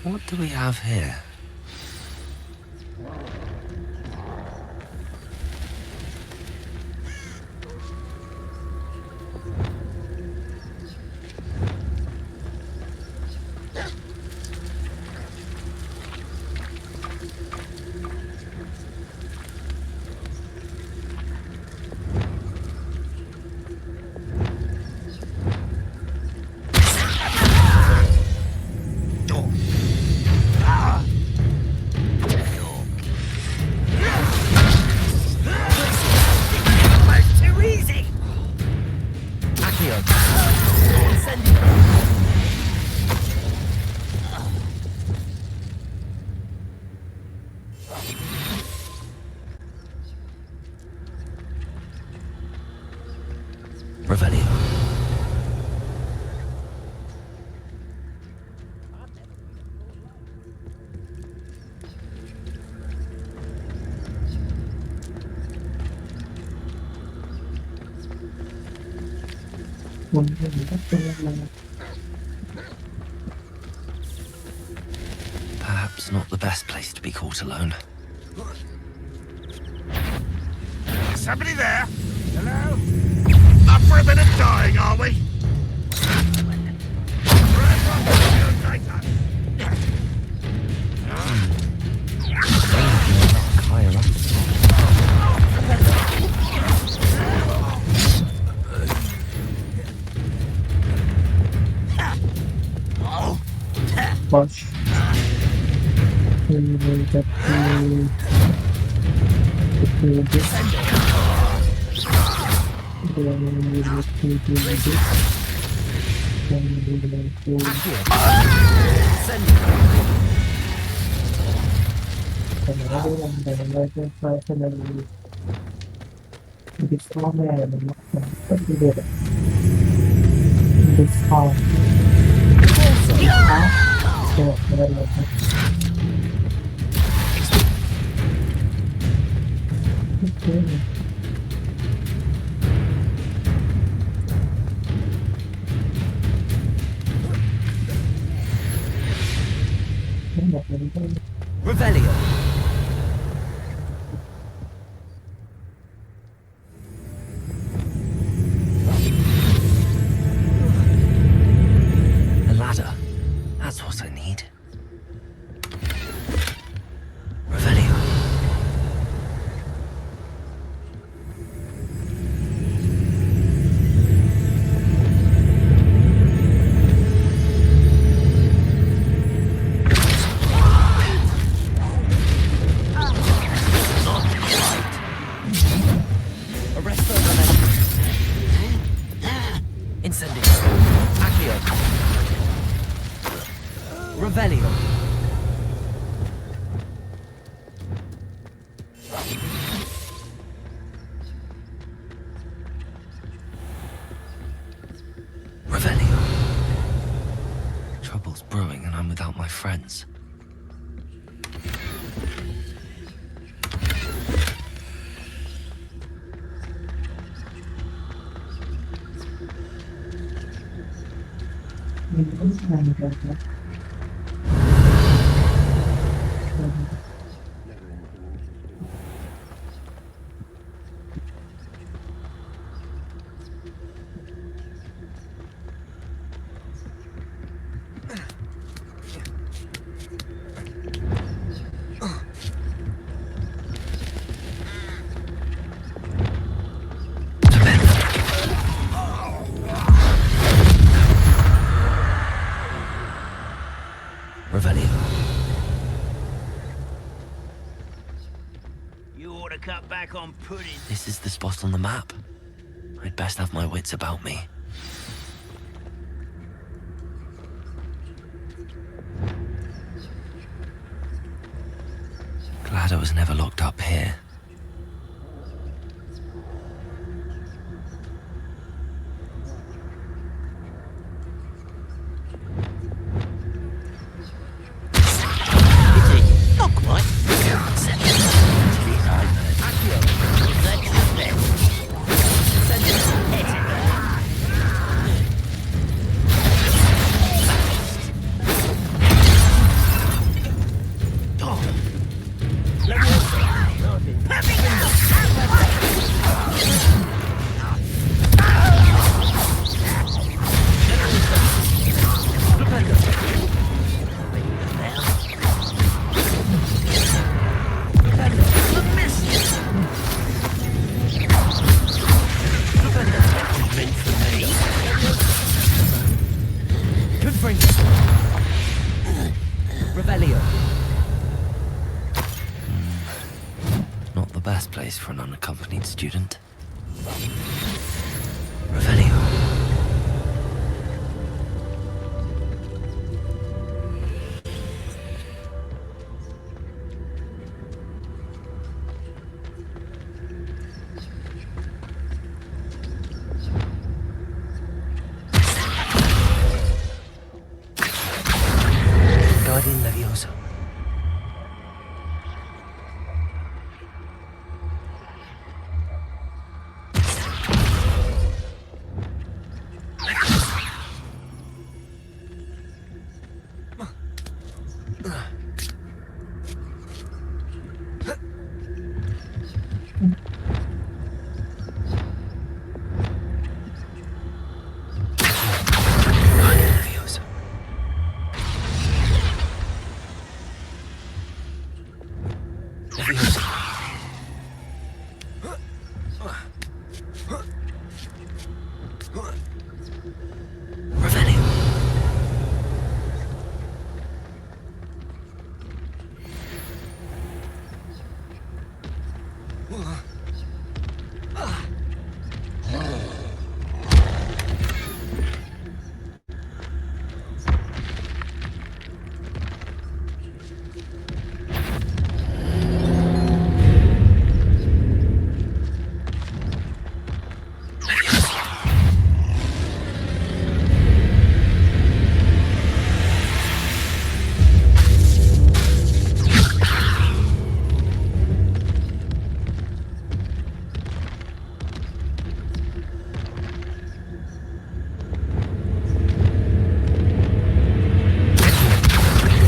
What do we have here? Revelio. Perhaps not the best place to be caught alone. Somebody there? Hello? Up for a bit of dying, are we? Higher up. Push. And we'll get to this. Then we will do this. Then we will do another one. Then another person and this one and what we did. This one. So, okay. Revelio. A ladder. That's what I need. Revelio. Incendio. Accio. Revelio. Revelio. Trouble's brewing and I'm without my friends. Revelio. You ought to cut back on pudding. This is the spot on the map. I'd best have my wits about me. Glad I was never locked up here. Not quite. best place for an unaccompanied student. Revelio. Guardian Leviosa. Guardian Leviosa. Leviosa. Revelio.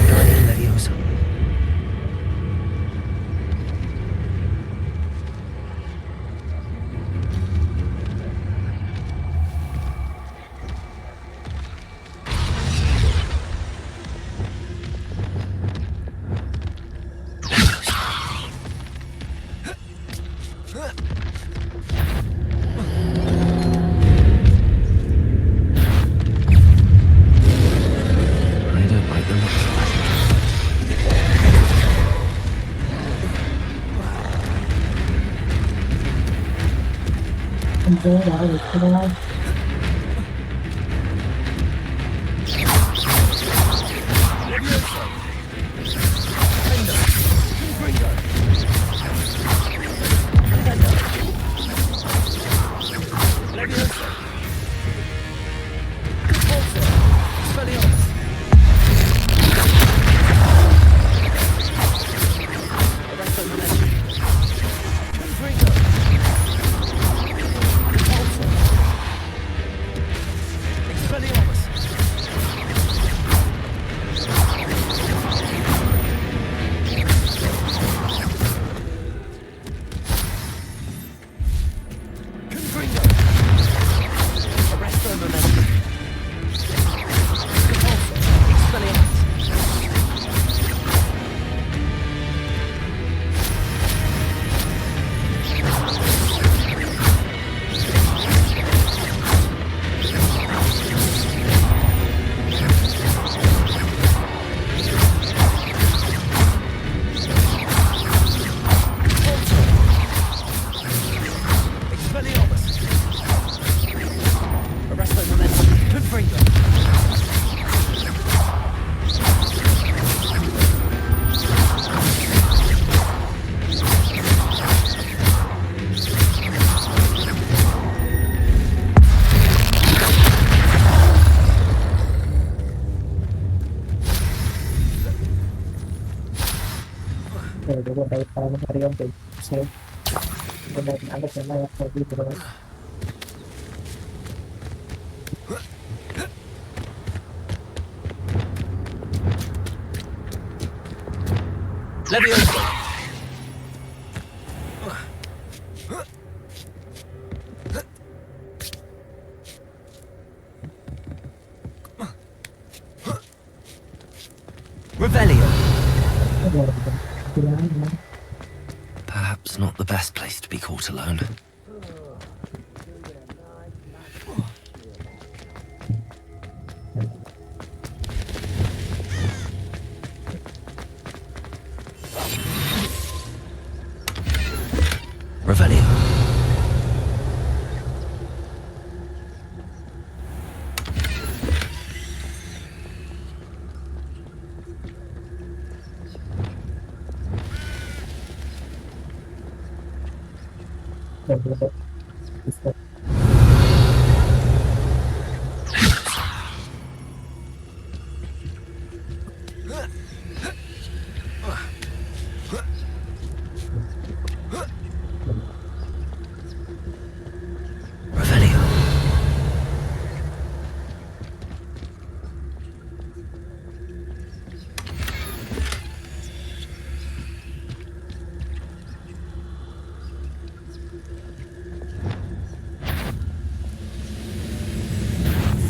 Guardian Leviosa. I don't like the looks of that. Enjoy that, it's good. Gue dari tahun hari yang saya benar ada sama yang lebih berat. Leviosa. Revelio. Perhaps not the best place to be caught alone. Revelio. Revelio.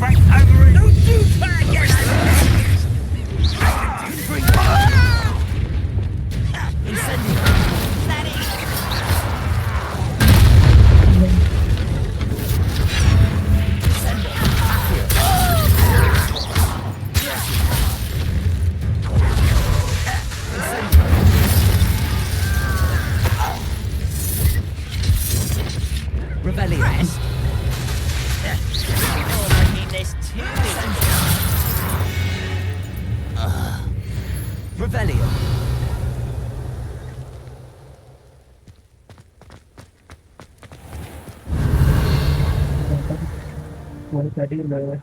Frank over it! Don't you try again! Incendio! Revelio. Oh, I need this too. Revelio. One tadi udah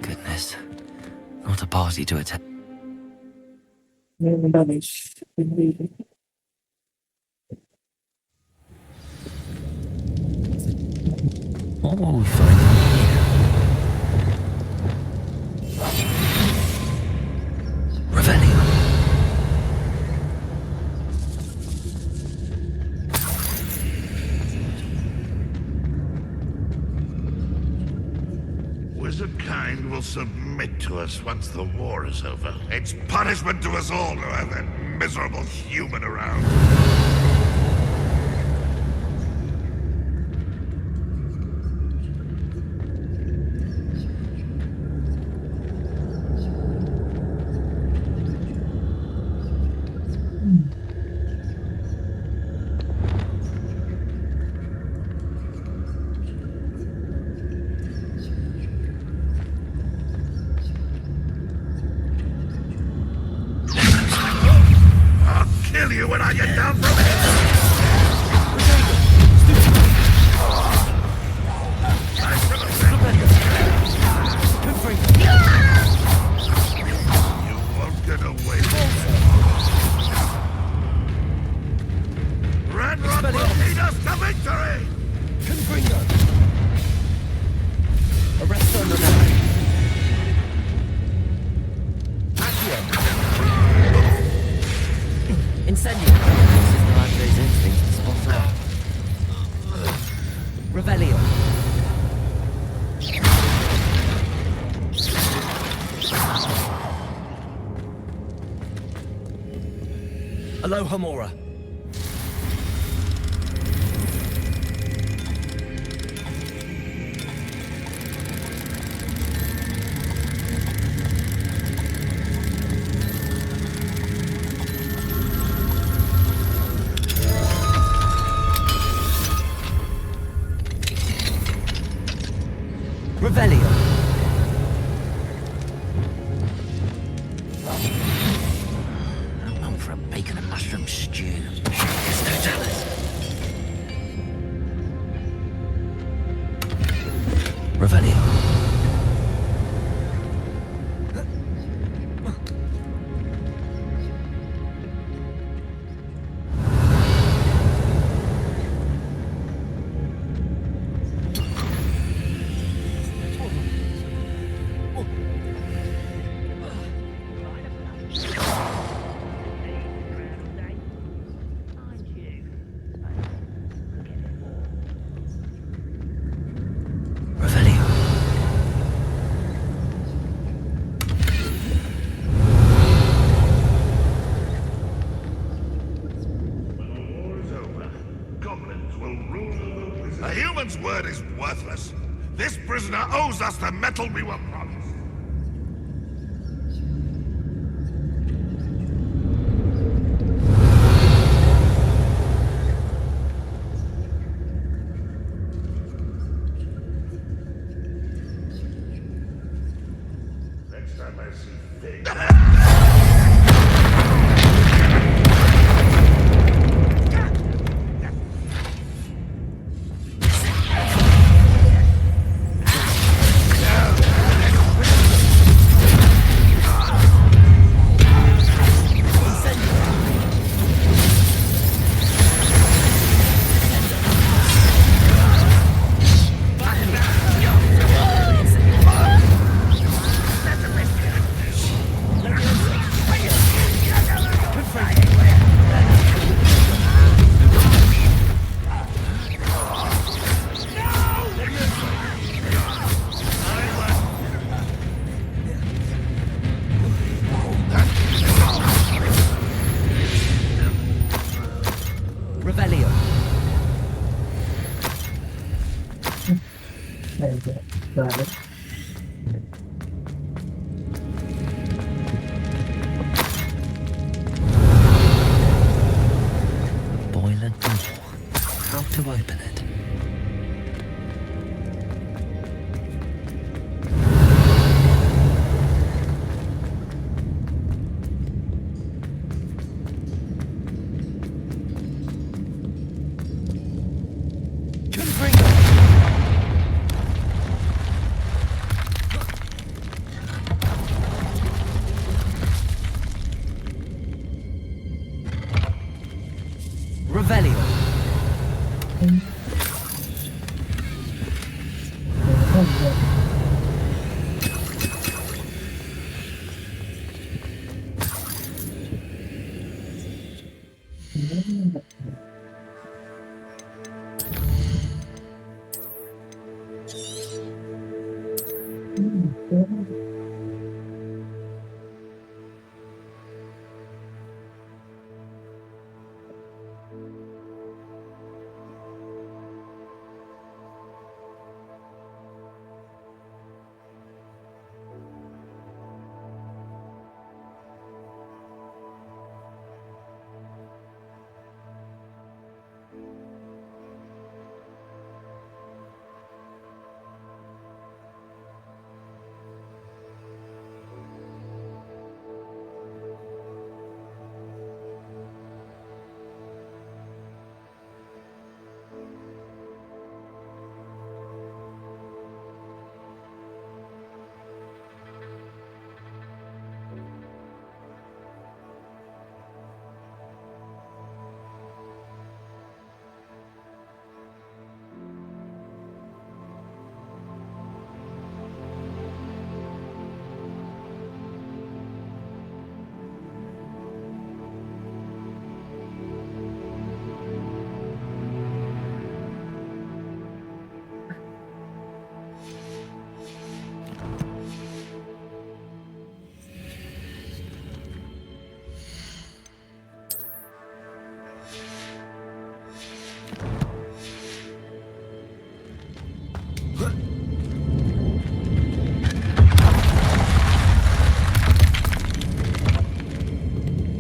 Goodness. Not a party to attend. udah guys. What will we find in here? Revelio. Wizard kind will submit to us once the war is over. It's punishment to us all to have that miserable human around. I'll kill you when I get down from it! I should have said you won't get away with it. Ranrock will lead us to victory! Confringo. Arrest on the line. Incendio. This is Padre's instinct to spot out. Revelio. Aloha Mora. Revelio. I'm known for a bacon and mushroom stew. There's no tellers. Revelio. Revelio. man's word is worthless. This prisoner owes us the metal we were promised. Next time I see Fig. Revelio. Got it. Boiler door. How to open it? Revelio.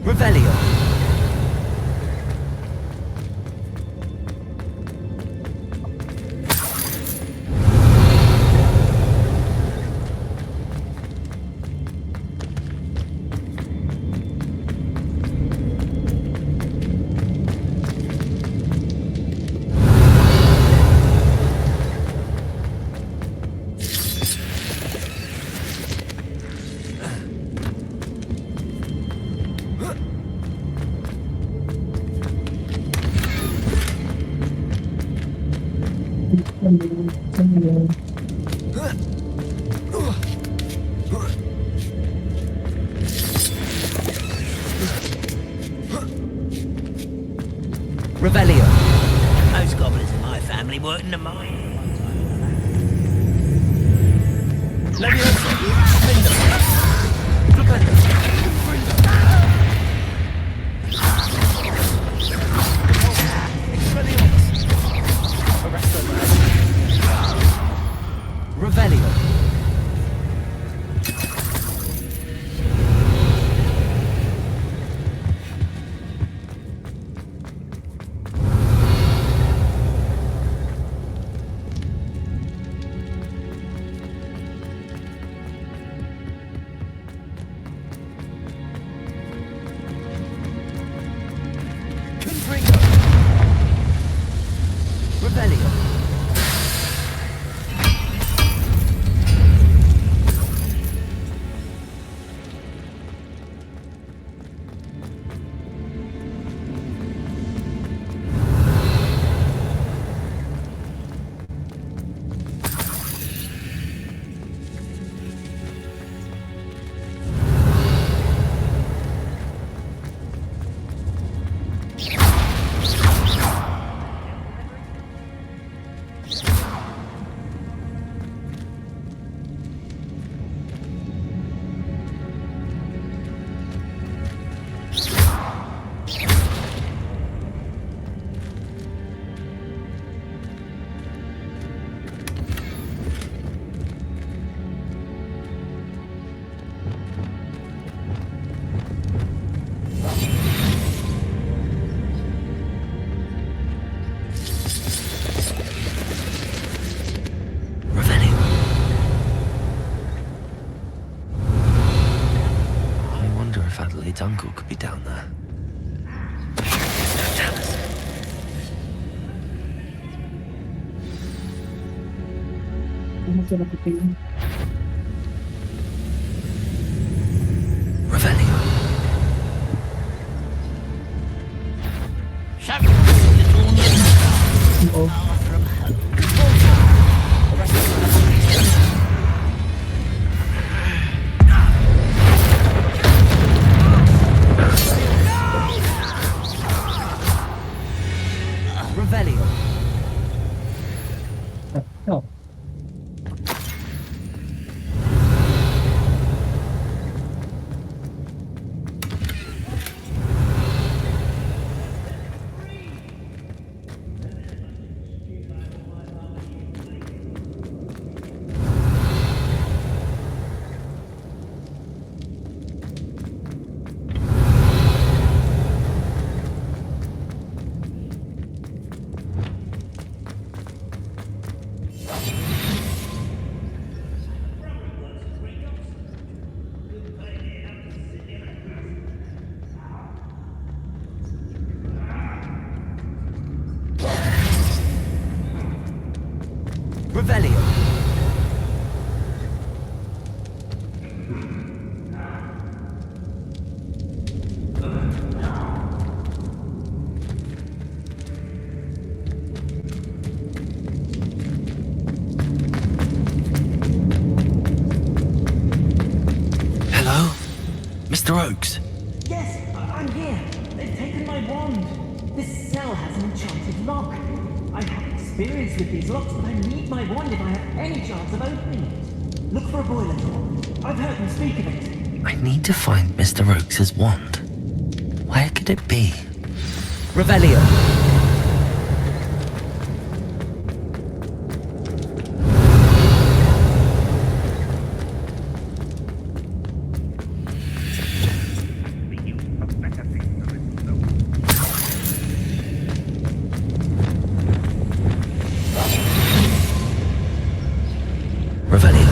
Revelio. Revelio. Most goblins in my family work in the mine. Arresto, man. Revelio. Adelaide's uncle could be down there. Don't tell us. Ano sila pipiling? Revelio. Oo. Revelio. Oh. Revelio. Hello? Mr. Oakes? Yes, I'm here. They've taken my wand. This cell has an enchanted lock. I have experience with these locks, but I need my wand if I have any chance of opening it. Look for a boiler door. I've heard them speak of it. I need to find Mr. Oakes' wand. Where could it be? Revelio. Revelio.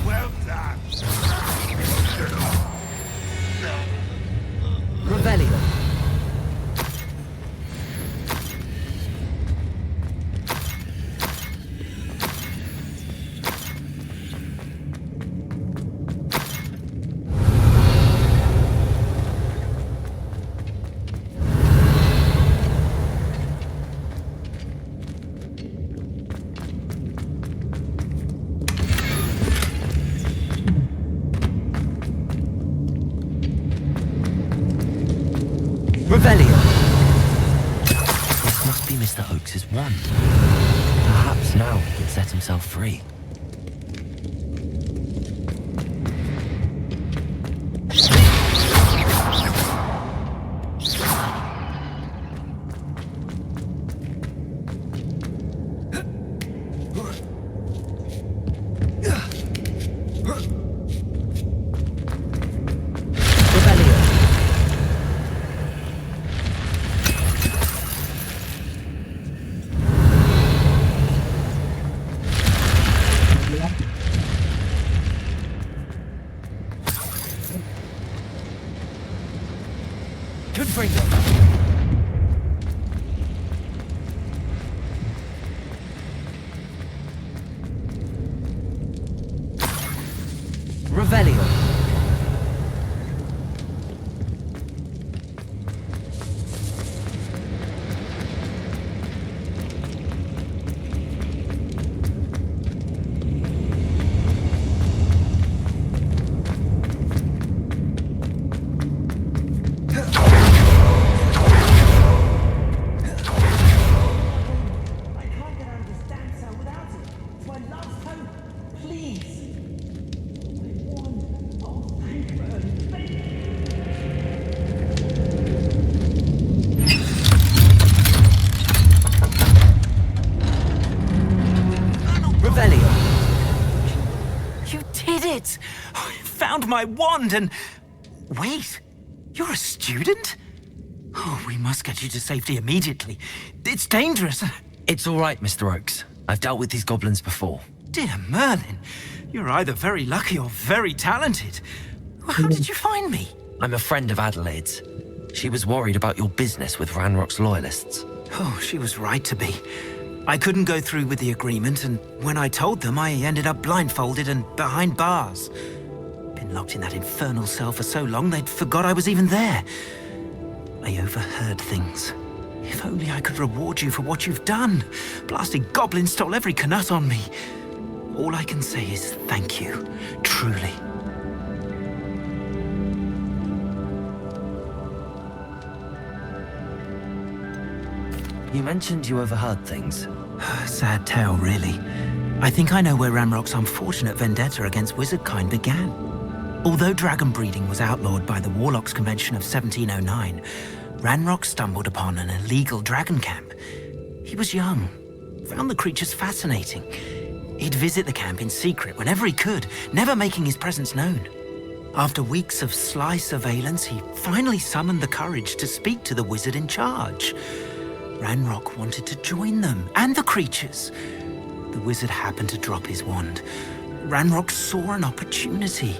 Well done. Revelio. Revelio. This must be Mr. Oakes's wand. Perhaps now he can set himself free. Revelio. Confringo. Revelio. I can't get out of this damn cell without it. It's my last hope. Please. My wand. Oh, thank Merlin. Thank you. Revelio. You did it! I found my wand and... Wait, you're a student? Oh, we must get you to safety immediately. It's dangerous. It's all right, Mr. Oakes. I've dealt with these goblins before. Dear Merlin, you're either very lucky or very talented. How did you find me? I'm a friend of Adelaide's. She was worried about your business with Ranrock's loyalists. Oh, she was right to be. I couldn't go through with the agreement, and when I told them, I ended up blindfolded and behind bars. Been locked in that infernal cell for so long, they'd forgot I was even there. I overheard things. If only I could reward you for what you've done. Blasted goblins stole every knut on me. All I can say is thank you, truly. You mentioned you overheard things. Sad tale, really. I think I know where Ranrock's unfortunate vendetta against wizardkind began. Although dragon breeding was outlawed by the Warlocks Convention of 1709, Ranrock stumbled upon an illegal dragon camp. He was young, found the creatures fascinating. He'd visit the camp in secret whenever he could, never making his presence known. After weeks of sly surveillance, he finally summoned the courage to speak to the wizard in charge. Ranrock wanted to join them, and the creatures. The wizard happened to drop his wand. Ranrock saw an opportunity.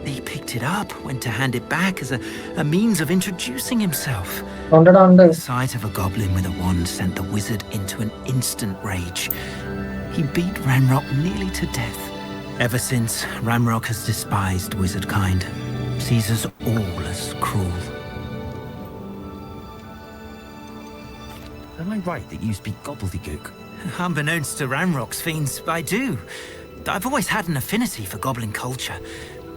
He picked it up, went to hand it back as a means of introducing himself. The sight of a goblin with a wand sent the wizard into an instant rage. He beat Ranrock nearly to death. Ever since, Ranrock has despised wizardkind, sees us all as cruel. Am I right that you speak gobbledygook? Unbeknownst to Ranrock's fiends, I do. I've always had an affinity for goblin culture.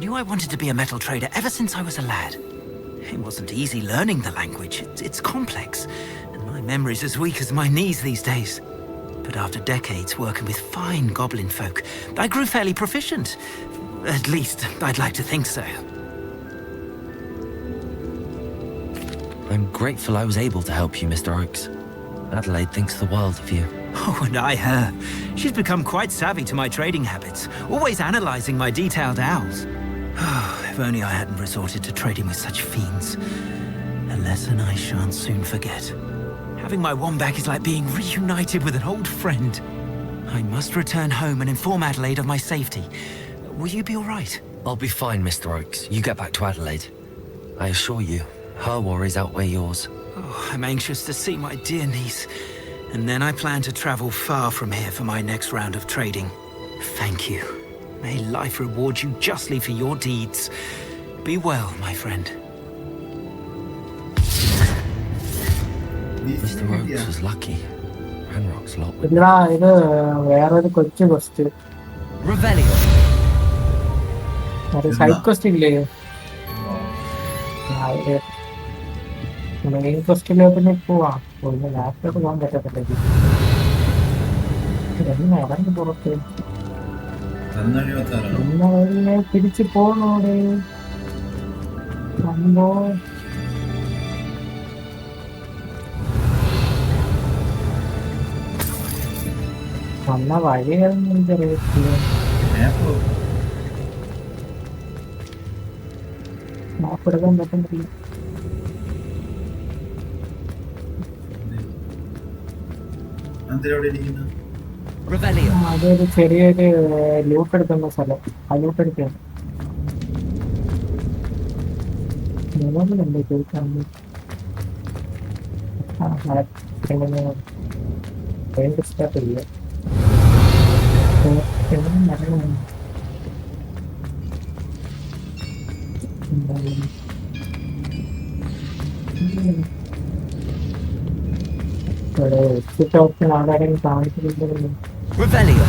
Knew I wanted to be a metal trader ever since I was a lad. It wasn't easy learning the language. It's complex, and my memory's as weak as my knees these days. But after decades working with fine goblin folk, I grew fairly proficient. At least, I'd like to think so. I'm grateful I was able to help you, Mr. Oakes. Adelaide thinks the world of you. Oh, and I her. She's become quite savvy to my trading habits, always analyzing my detailed owls. Oh, if only I hadn't resorted to trading with such fiends. A lesson I shan't soon forget. Having my wand back is like being reunited with an old friend. I must return home and inform Adelaide of my safety. Will you be all right? I'll be fine, Mr. Oakes. You get back to Adelaide. I assure you, her worries outweigh yours. Oh, I'm anxious to see my dear niece. And then I plan to travel far from here for my next round of trading. Thank you. May life reward you justly for your deeds. Be well, my friend. Mr. Oakes was lucky. Ranrock's lot. ഇല്ലടാ ഇത് വേറൊരു കൊച്ചു question Revelio. ഒരു side question ഇല്ലേ main ക്വസ്റ്റിലോട്ട് പോവാം ഒന്ന് laptop പോകാൻ പറ്റത്തില്ല ഇറങ്ങി പുറത്ത് ഇന്നലെ തിരിച്ചു പോണോടെ സംഭവ വന്ന വഴിയൊന്നും എനിക്കറിയത്തില്ല മാപ്പ് എടുക്കാൻ പറ്റുന്നില്ല Revelio. അതൊരു ചെറിയൊരു ലൂട്ട് എടുക്കുന്ന സ്ഥലം ആ ലൂട്ട് എടുക്കാൻ മുകളിലുണ്ട് ചോദിക്കാൻ സ്റ്റാർട്ട് ചെയ്യുക ഓപ്ഷൻ ആരാരെയും കാണിച്ചിട്ടുണ്ടെങ്കിൽ Revelio.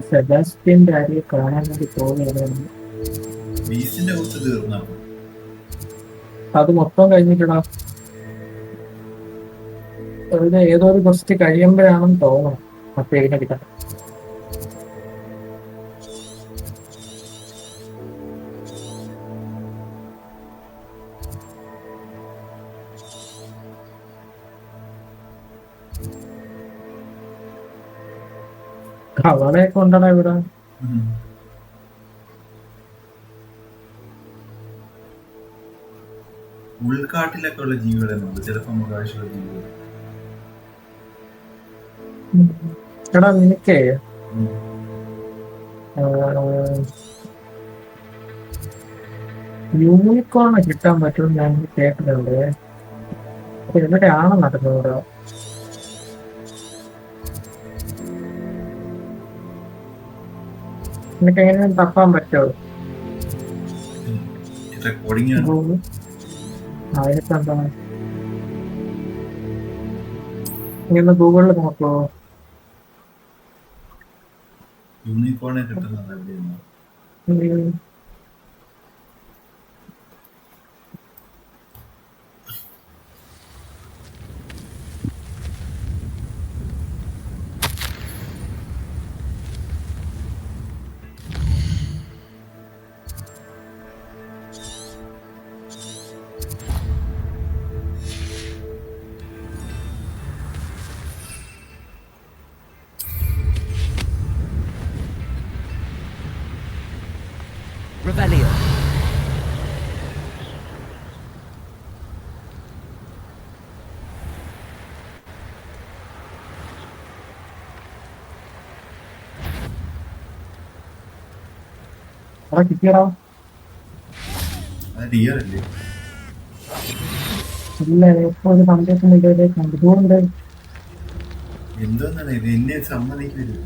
സെബാസ്റ്റ്യന്റെ ആരെയും കാണാൻ വേണ്ടി പോകുകയാണ് അത് മൊത്തം കഴിഞ്ഞിട്ടാ ഏതോ ഒരു ക്വസ്റ്റ് കഴിയുമ്പോഴാണെന്ന് തോന്നണം ആ പേരിനെടുക്കാൻ കവളയൊക്കെ ഉണ്ടടാ ഇവിടെ ഉൾക്കാട്ടിലൊക്കെ ഉള്ള ജീവികളെന്നുണ്ട് ചിലപ്പോ നമുക്ക് ആവശ്യമുള്ള ജീവികൾ എടാ നിനക്കേ യൂണിക്കോണ് കിട്ടാൻ പറ്റും ഞാൻ കേട്ടിട്ടുണ്ട് അപ്പൊ എവിടെയാണ് നടക്കുന്നത് നിനക്ക് എങ്ങനെയും തപ്പാൻ പറ്റുമോ അതിനെന്താ നീ ഒന്ന് ഗൂഗിളിൽ നോക്കോ യൂണിക്കോണെ കിട്ടുന്നത് എവിടെയാണ് Revelio. അവിടെ കിട്ടിയടാ ഡിയർ അല്ലേ ഇല്ല ഇപ്പൊ ഒരു സന്ദേശം വീഡിയോയിലേക്ക് കണ്ടുകൊണ്ട് എന്തോന്നാണ് ഇത് എന്നെ സമ്മതിക്കരുത്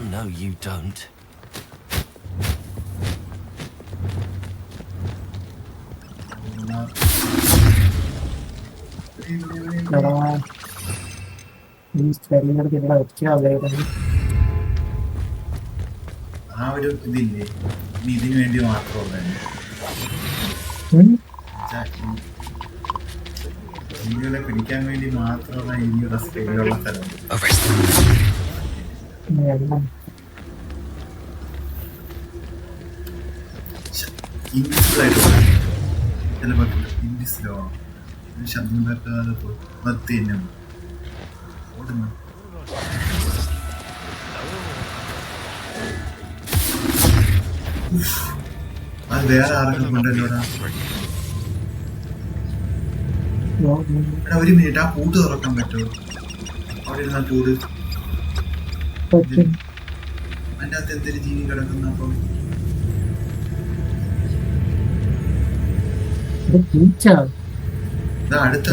No, you don't. ആ ഒരു ഇതില്ലേ ഇതിനു വേണ്ടി മാത്രമുള്ള ജീവികളെ പിടിക്കാൻ വേണ്ടി മാത്രമുള്ള ഇനിയുള്ള സ്പെയിലുള്ള സ്ഥലം ഇൻഡിസിബിളായിട്ട് ചിലപ്പോൾ ഇൻഡിസിലോ ശബ്ദം കേൾക്കാതെ പത്ത് തന്നെ ഓടുന്നു. അത് വേറെ ആരെങ്കിലും കൊണ്ടല്ലോടാ. എടാ ഒരു മിനിറ്റ്, ആ കൂട്ട് തുറക്കാൻ പറ്റുമോ? അവിടെ ഇരുന്ന കൂട് അതിൻ്റെ അകത്ത് എന്തൊരു ജീവി കിടക്കുന്ന അപ്പം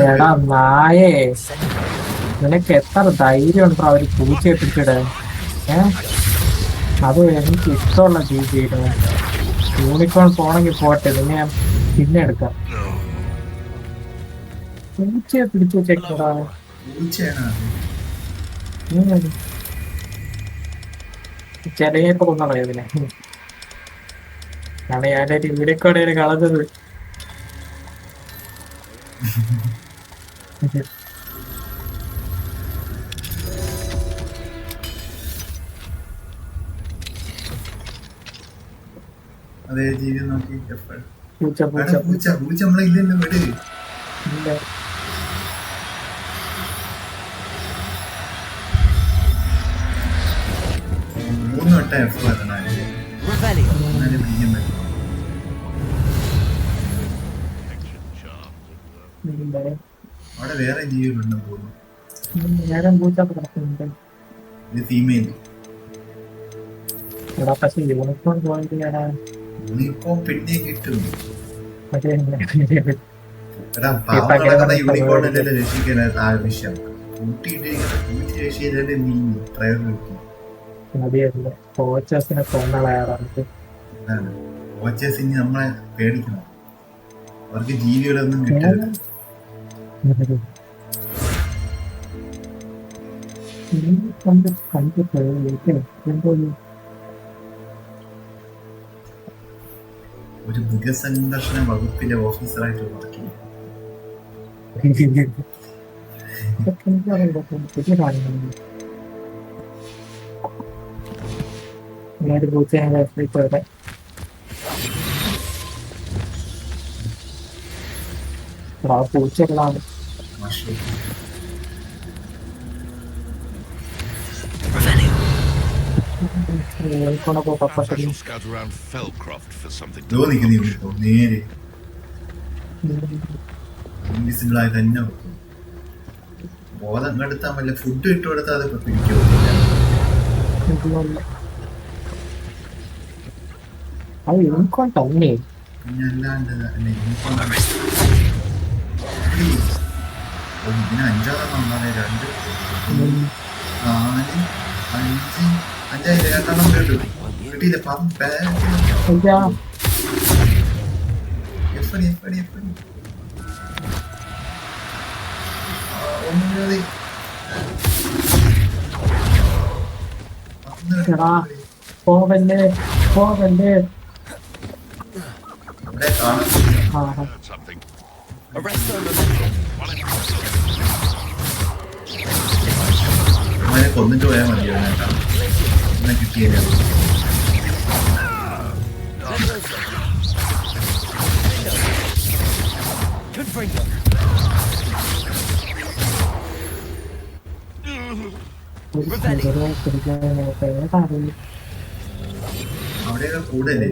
എടാ നായേ, നിനക്ക് എത്ര ധൈര്യം ഉണ്ടോ അവര് പൂച്ചയെ പിടിച്ചിടാൻ? അത് എനിക്ക് ഇഷ്ടമുള്ള ജീവിയാണ്. യൂണിക്കോൺ പോണെങ്കിൽ പോട്ടെ, പിന്നെ ഞാൻ പിന്നെ എടുക്കാം. പൂച്ചയെ പിടിച്ചു വെച്ചേക്കടാ. ചെറിയൊക്കെ കൊന്നോളാം ഇതിനെ. കാരണം ഞാനൊരു യൂണിക്കോണേന് കളഞ്ഞത്. അതേ ജീവി നോക്കി പൂച്ച പൂച്ച പൂച്ച പൂച്ച നമ്മളെ ഇല്ലല്ലോ വീട്. ഇല്ല. മൂന്ന് വട്ടം എഫ് വരണം എന്നാലും പിടിക്കാൻ പറ്റും. അവിടെ വേറെ ജീവികളുണ്ടെന്ന് തോന്നുന്നു. നേരം പൂച്ച കിടക്കുന്നുണ്ട്. ഇത് ഫീമെയിൽ. എടാ പക്ഷെ യൂണിക്കോൺ പോയിട്ട് യൂണിക്കോൺ പിന്നെ കിട്ടും. എടാ യൂണിക്കോണല്ലേ രക്ഷിക്കാൻ ആവശ്യം. കൂട്ടിയിട്ടിരിക്കുന്ന കൂട്ടി രക്ഷിച്ചാലേ നീ പ്രയോജനം. മതിയല്ലേ കോച്ചസിനെ കൊന്നളയാറുണ്ട്. കോച്ചസിന് നമ്മളെ പേടിക്കണം. അവർക്ക് ജീവികളൊന്നും കിട്ടരുത്. ഒരു മൃഗസംരക്ഷണ വകുപ്പിലെ ഓഫീസറായിട്ട് വർക്ക് ചെയ്യും. പൂച്ചകളാണ്. I shall scout around Fellcroft for something. നേരെ ഇൻവിസിബിൾ ആയി തന്നെ വെക്കും. ബോധം കെടുത്താൻ വല്ല ഫുഡ് ഇട്ട് കൊടുത്താൽ അതൊക്കെ പിടിക്കും. അത് യൂണിക്കോൺ തന്നെ. പിന്നെ അല്ലാണ്ട് ഇതിന് 5 2 4 5 5 രണ്ടെണ്ണം കേട്ടു കിട്ടിയില്ല. പോവല്ലേ പോവല്ലേ. അവിടെ കാണാൻ Something. അവനെ കൊന്നിട്ട് പോയാൽ മതിയോ? എന്നെ കിട്ടിയില്ല. അവിടെയൊക്കെ കൂടല്ലേ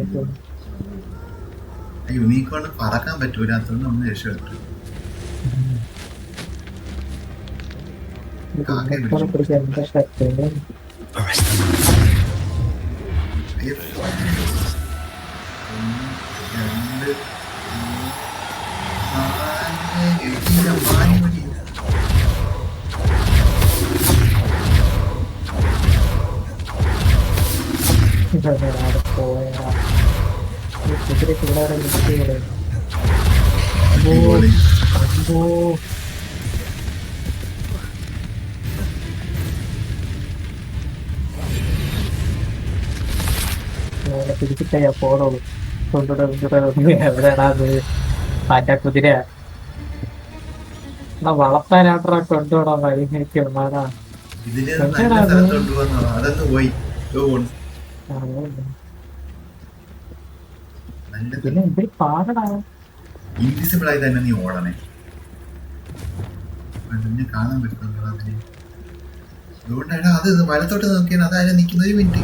യൂണിക്കോണ് പറക്കാൻ പറ്റൂലാത്തതുകൊണ്ട് നമ്മൾ രക്ഷപ്പെട്ടു. പിടിച്ചിട്ടേ പോണുള്ളൂ. കൊണ്ടുവിടെ എവിടെയാണാ പാറ്റ കുതിര വളർത്താനാട്ടാ കൊണ്ടുപോടാ വഴിക്ക് മാറാ. ഇതില് നല്ല സ്ഥലത്തോട്ട് വന്നോ അതൊന്ന് പോയി പിന്നെ എന്തൊരു പാടടാ. ഇൻവിസിബിൾ ആയി തന്നെ നീ ഓടണേ. നിന്നെ കാണാൻ പറ്റുന്നുണ്ടോ അതിന്? അതുകൊണ്ടാണ് അത് വലത്തോട്ട് നോക്കിയാണ് അതായത് നിൽക്കുന്ന. ഒരു മിനിറ്റ്,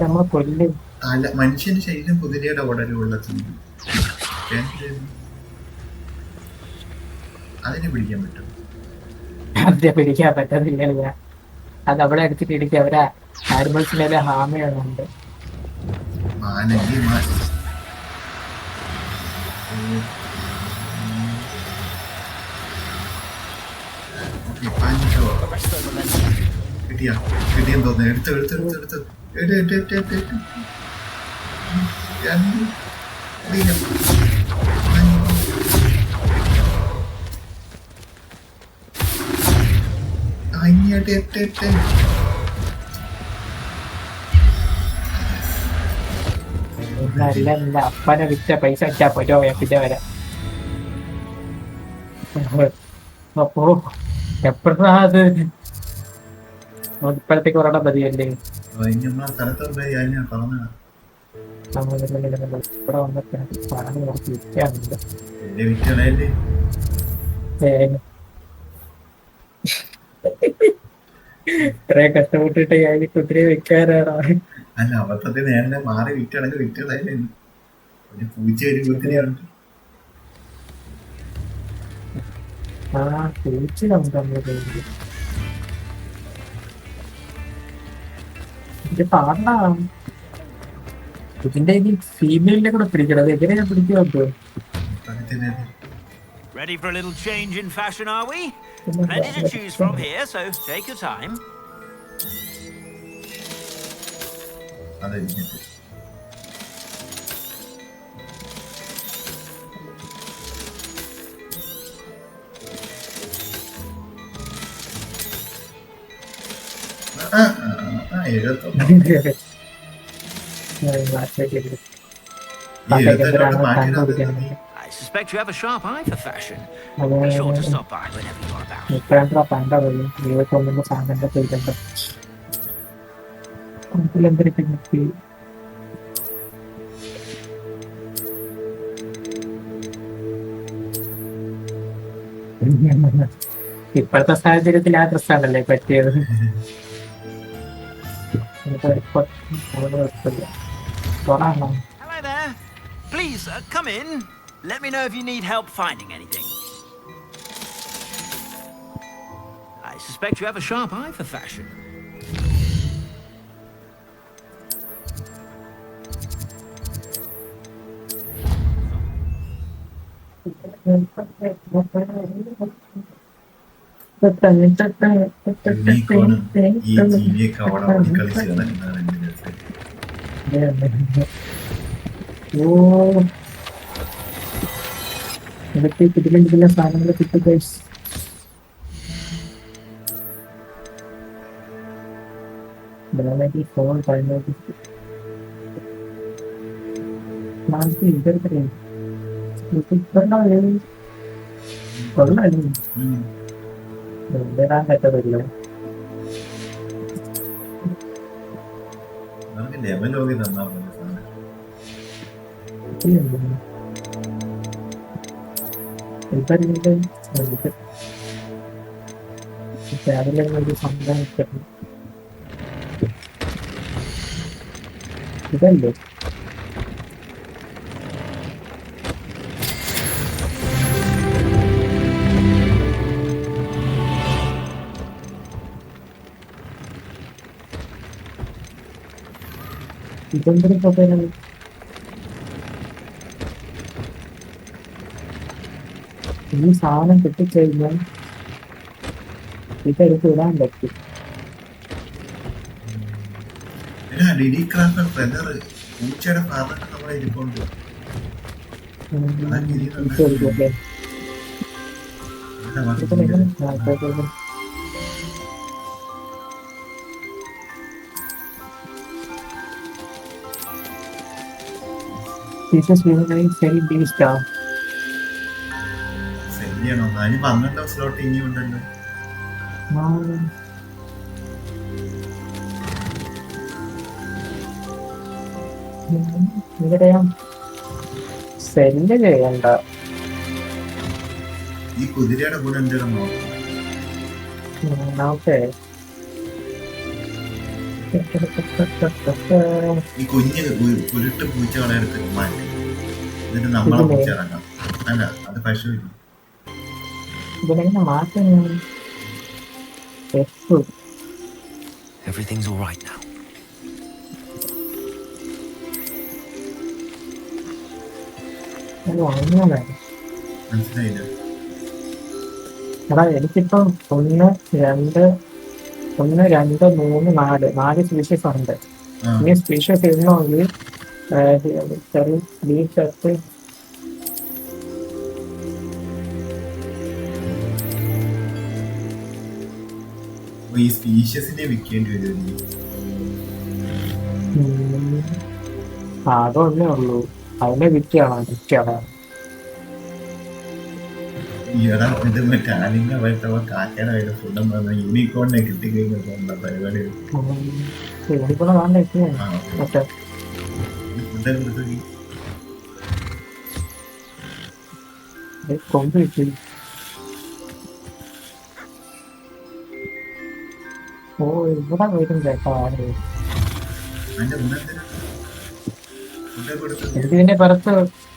നമ്മളെ കൊല്ലും. അല്ല, മനുഷ്യന്റെ ശരീരം കുതിരയുടെ ഉടലുള്ള അതിനെ പിടിക്കാൻ പറ്റും. അതിനെ പിടിക്കാൻ പറ്റത്തില്ല. അത് അവിടെ എടുത്തിട്ട് ഇടിക്കുക. അവരാ ആനിമൽസിനെ ഹാമയുണ്ട്. കിട്ടിയെന്ന് തോന്നുന്നു. എടുത്ത് അല്ല അപ്പനെ വിറ്റ പൈസ അടിച്ചാ പറ്റോ പിന്നെ വരാം. അപ്പോ എപ്പോഴാ അത് ഇപ്പോഴത്തേക്ക് ഒരെണ്ണം മതിയല്ലേ? ഇവിടെ വന്നിട്ട് പറഞ്ഞു കുറച്ച് വിൽക്കാനുണ്ട്. ഇത്രയും കഷ്ടപ്പെട്ടിട്ട് ഞാൻ കുതിരയെ വെക്കാനാണ്. അല്ല, അബദ്ധത്തിൽ നേരെ മാറി വിറ്റാണെങ്കിൽ വിറ്റതായാലും ഒരു പൂച്ച ഒരു കുതിരയുണ്ട്. ഇത് പാടാ. ഇതിന്റെ ഫീമെയിലിനെ കൂടെ പിടിക്കണം. അത് എങ്ങനെയാ പിടിക്കുക? Ready for a little change in fashion, are we? Plenty to choose from here, so take your time. I suspect you have a sharp eye for fashion. Be sure to stop by whenever you are about. പണ്ട പോയി ദൈവത്തോന്നുമ്പോ സാധനത്തെ ചെയ്തിട്ടുണ്ട്. എന്തൊക്കെ കിട്ടി? ഇപ്പോഴത്തെ സാഹചര്യത്തിൽ ആ ഡ്രസ്സാണല്ലേ പറ്റിയത്. Hello there. Please come in. Let me know if you need help finding anything. I suspect you have a sharp eye for fashion. ഇതൊക്കെ ഇതിലെന്തെങ്കിലും സാധനങ്ങൾ കിട്ടും. ഫോൺ കഴിഞ്ഞ ഇതെടുത്തേ കൊള്ളാം. വരാൻ പറ്റത്തില്ല. രാവിലെ ഒരു സംഭവം ഇതല്ലേ ഇതെന്തൊരു പ്രൊഫൈലാണ്? ഈ സാധനം കിട്ടിക്കഴിഞ്ഞാൽ ഇതെടുത്ത് ഇടാൻ പറ്റും. പൂച്ചയുടെ ഭാഗത്ത് നമ്മളെ ഇരിപ്പുണ്ട്. ടീച്ചേഴ്സ് സെൽ ബീസ്റ്റാ. ശരിയാണോ? അതിന് 12 സ്ലോട്ട് ഇനിയും ഉണ്ടല്ലോ. ഇവിടെയാ സെല്ല് ചെയ്യണ്ട. ഈ കുതിരയുടെ കൂടെ എന്തിടണോ? ഓക്കെ. ഈ കുഞ്ഞ് കുരുട്ട് പൂച്ചകളെ എടുത്ത് മാറ്റി എന്നിട്ട് നമ്മളെ പൂച്ചിറങ്ങാം. അല്ല, അത് പശു. ഇതിനെങ്ങനെ മാറ്റുന്നു? Everything's all right now. അങ്ങനെ മനസ്സിലായില്ല. എടാ എനിക്കിപ്പം 1, 2, 4 സ്പീഷീസ് ഉണ്ട്. ഇനി സ്പീഷീസ് ഇടണമെങ്കിൽ ഈ സ്പീഷ്യസിനെ വിൽക്കേണ്ടി വരും. ആകെ ഒന്നേ ഉള്ളൂ. അതിനെ വിറ്റാണ്. ഈടാ ഇത് മറ്റേ ആലിംഗ പോലത്തെ കാക്കയുടെ കയ്യിൽ ഫുഡും പറഞ്ഞ യൂണിക്കോണിനെ കിട്ടിക്കഴിഞ്ഞ പരിപാടി. ഇവിടെ വേണ്ട മറ്റേ ഫുഡ് കൊടുത്തു കൊമ്പ് കിട്ടി. ഓ ഇവിടെ വരും കേട്ടോ. അതിന്റെ ഗുണത്തിന് ഫുഡ് കൊടുത്തു. ഇതിന്റെ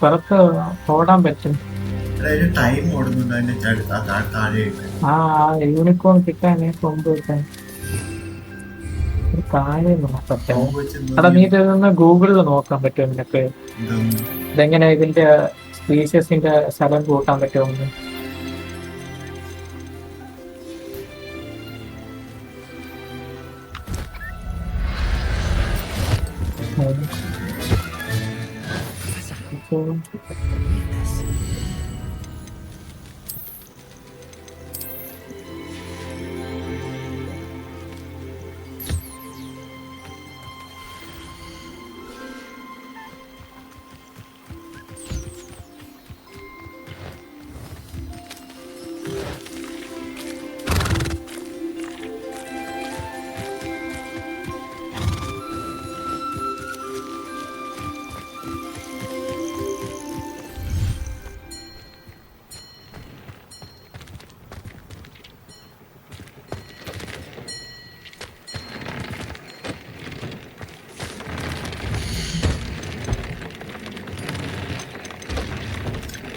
പുറത്ത് ഓടാൻ പറ്റും. അതായത് ടൈം ഓടുന്നുണ്ട് അതിന്റെ താഴെയായിട്ട്. യൂണിക്കോൺ കിട്ടാനേ കൊമ്പ് കിട്ടാൻ ഒരു കാര്യം നോക്കട്ടെ. അതാ നീ ഇതൊന്ന് ഗൂഗിളിൽ നോക്കാൻ പറ്റുമോ നിനക്ക്? ഇതെങ്ങനെ ഇതിന്റെ സ്പീഷ്യസിന്റെ സ്ഥലം കൂട്ടാൻ പറ്റുമോ?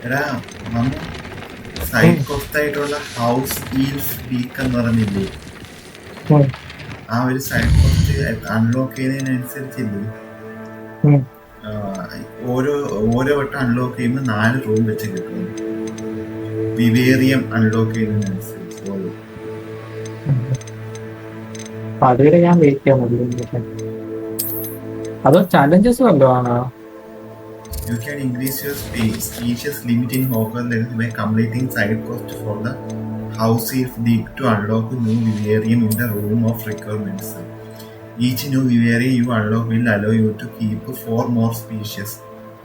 എടാ സൈഡ് കോസ്റ്റ് ആയിട്ടുള്ള ഹൗസ് ഈൽസ് പീക്ക് എന്ന് പറഞ്ഞില്ലേ? ആ ഒരു സൈഡ് കോസ്റ്റ് അൺലോക്ക് ചെയ്യുന്നതിനനുസരിച്ചില്ലേ, ഓരോ വട്ടം അൺലോക്ക് ചെയ്യുമ്പോൾ 4 റൂം വെച്ച് കിട്ടും. വിവേറിയം അൺലോക്ക് ചെയ്യുന്നതിനനുസരിച്ച് ഓരോ. അതുവരെ ഞാൻ വെയിറ്റ് ചെയ്യാൻ മതി. അതോ ചാലഞ്ചസ് വല്ലതും ആണോ? You can increase your species limit in Hogwarts by completing side quest for the house elf dig to unlock new vivarium in the room of requirements. Each new vivarium you unlock will allow you to keep 4 more species,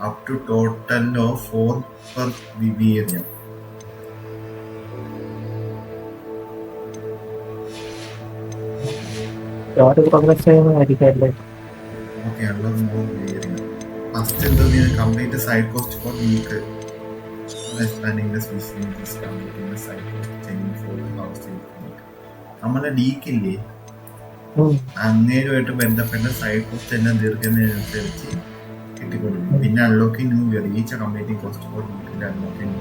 up to total of 4 per vivarium. Progress ചെയ്യുന്നതായിരിക്കും. Okay, unlock more vivarium. First, complete the side quest for week. Expanding the species is completing the side quest changing for the house elf. നമ്മളെ ഡീക്കില്ലേ, അങ്ങേരുമായിട്ട് ബന്ധപ്പെട്ട side cost എല്ലാം തീർക്കുന്നതിനനുസരിച്ച് കിട്ടിക്കൊടുക്കും. പിന്നെ unlocking new year each completing cost four വീക്കിന്റെ unlocking.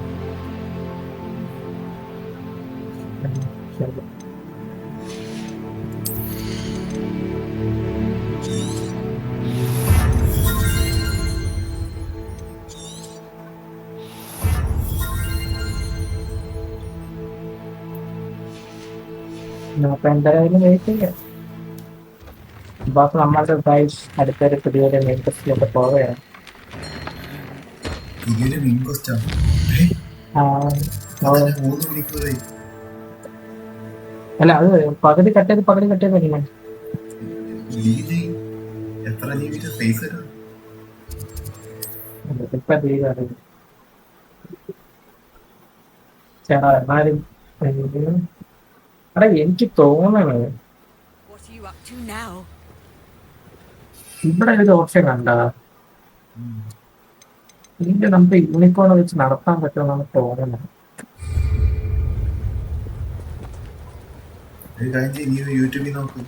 അപ്പൊ എന്തായാലും wait ചെയ്യാം. അപ്പൊ നമ്മളുടെ ഗൈസ് അടുത്തൊരു പുതിയൊരു ഇൻട്രസ്റ്റിലൊക്കെ പോവുകയാണ്. പുതിയൊരു മെയിൻ കോസ്റ്റാ 3 മണിക്കൂറായി. അല്ല അത് പകുതി കട്ട് ചെയ്ത് പണിയാ. എത്ര ജീവിയുടെ സ്പേസ് വരും? ഇപ്പൊ തീരാണ് ചേട്ടാ എന്നാലും എടാ എനിക്ക് തോന്നണത് What are you up to now? ഇവിടെ ഒരു ഓപ്ഷൻ കണ്ടാ ഇതിന്റെ നമുക്ക് യൂണിക്കോൺ വെച്ച് നടത്താൻ പറ്റുമെന്നാണ് തോന്നുന്നത്. ഒരു കാര്യം ചെയ്യ്, നീ യൂട്യൂബിൽ നോക്ക്.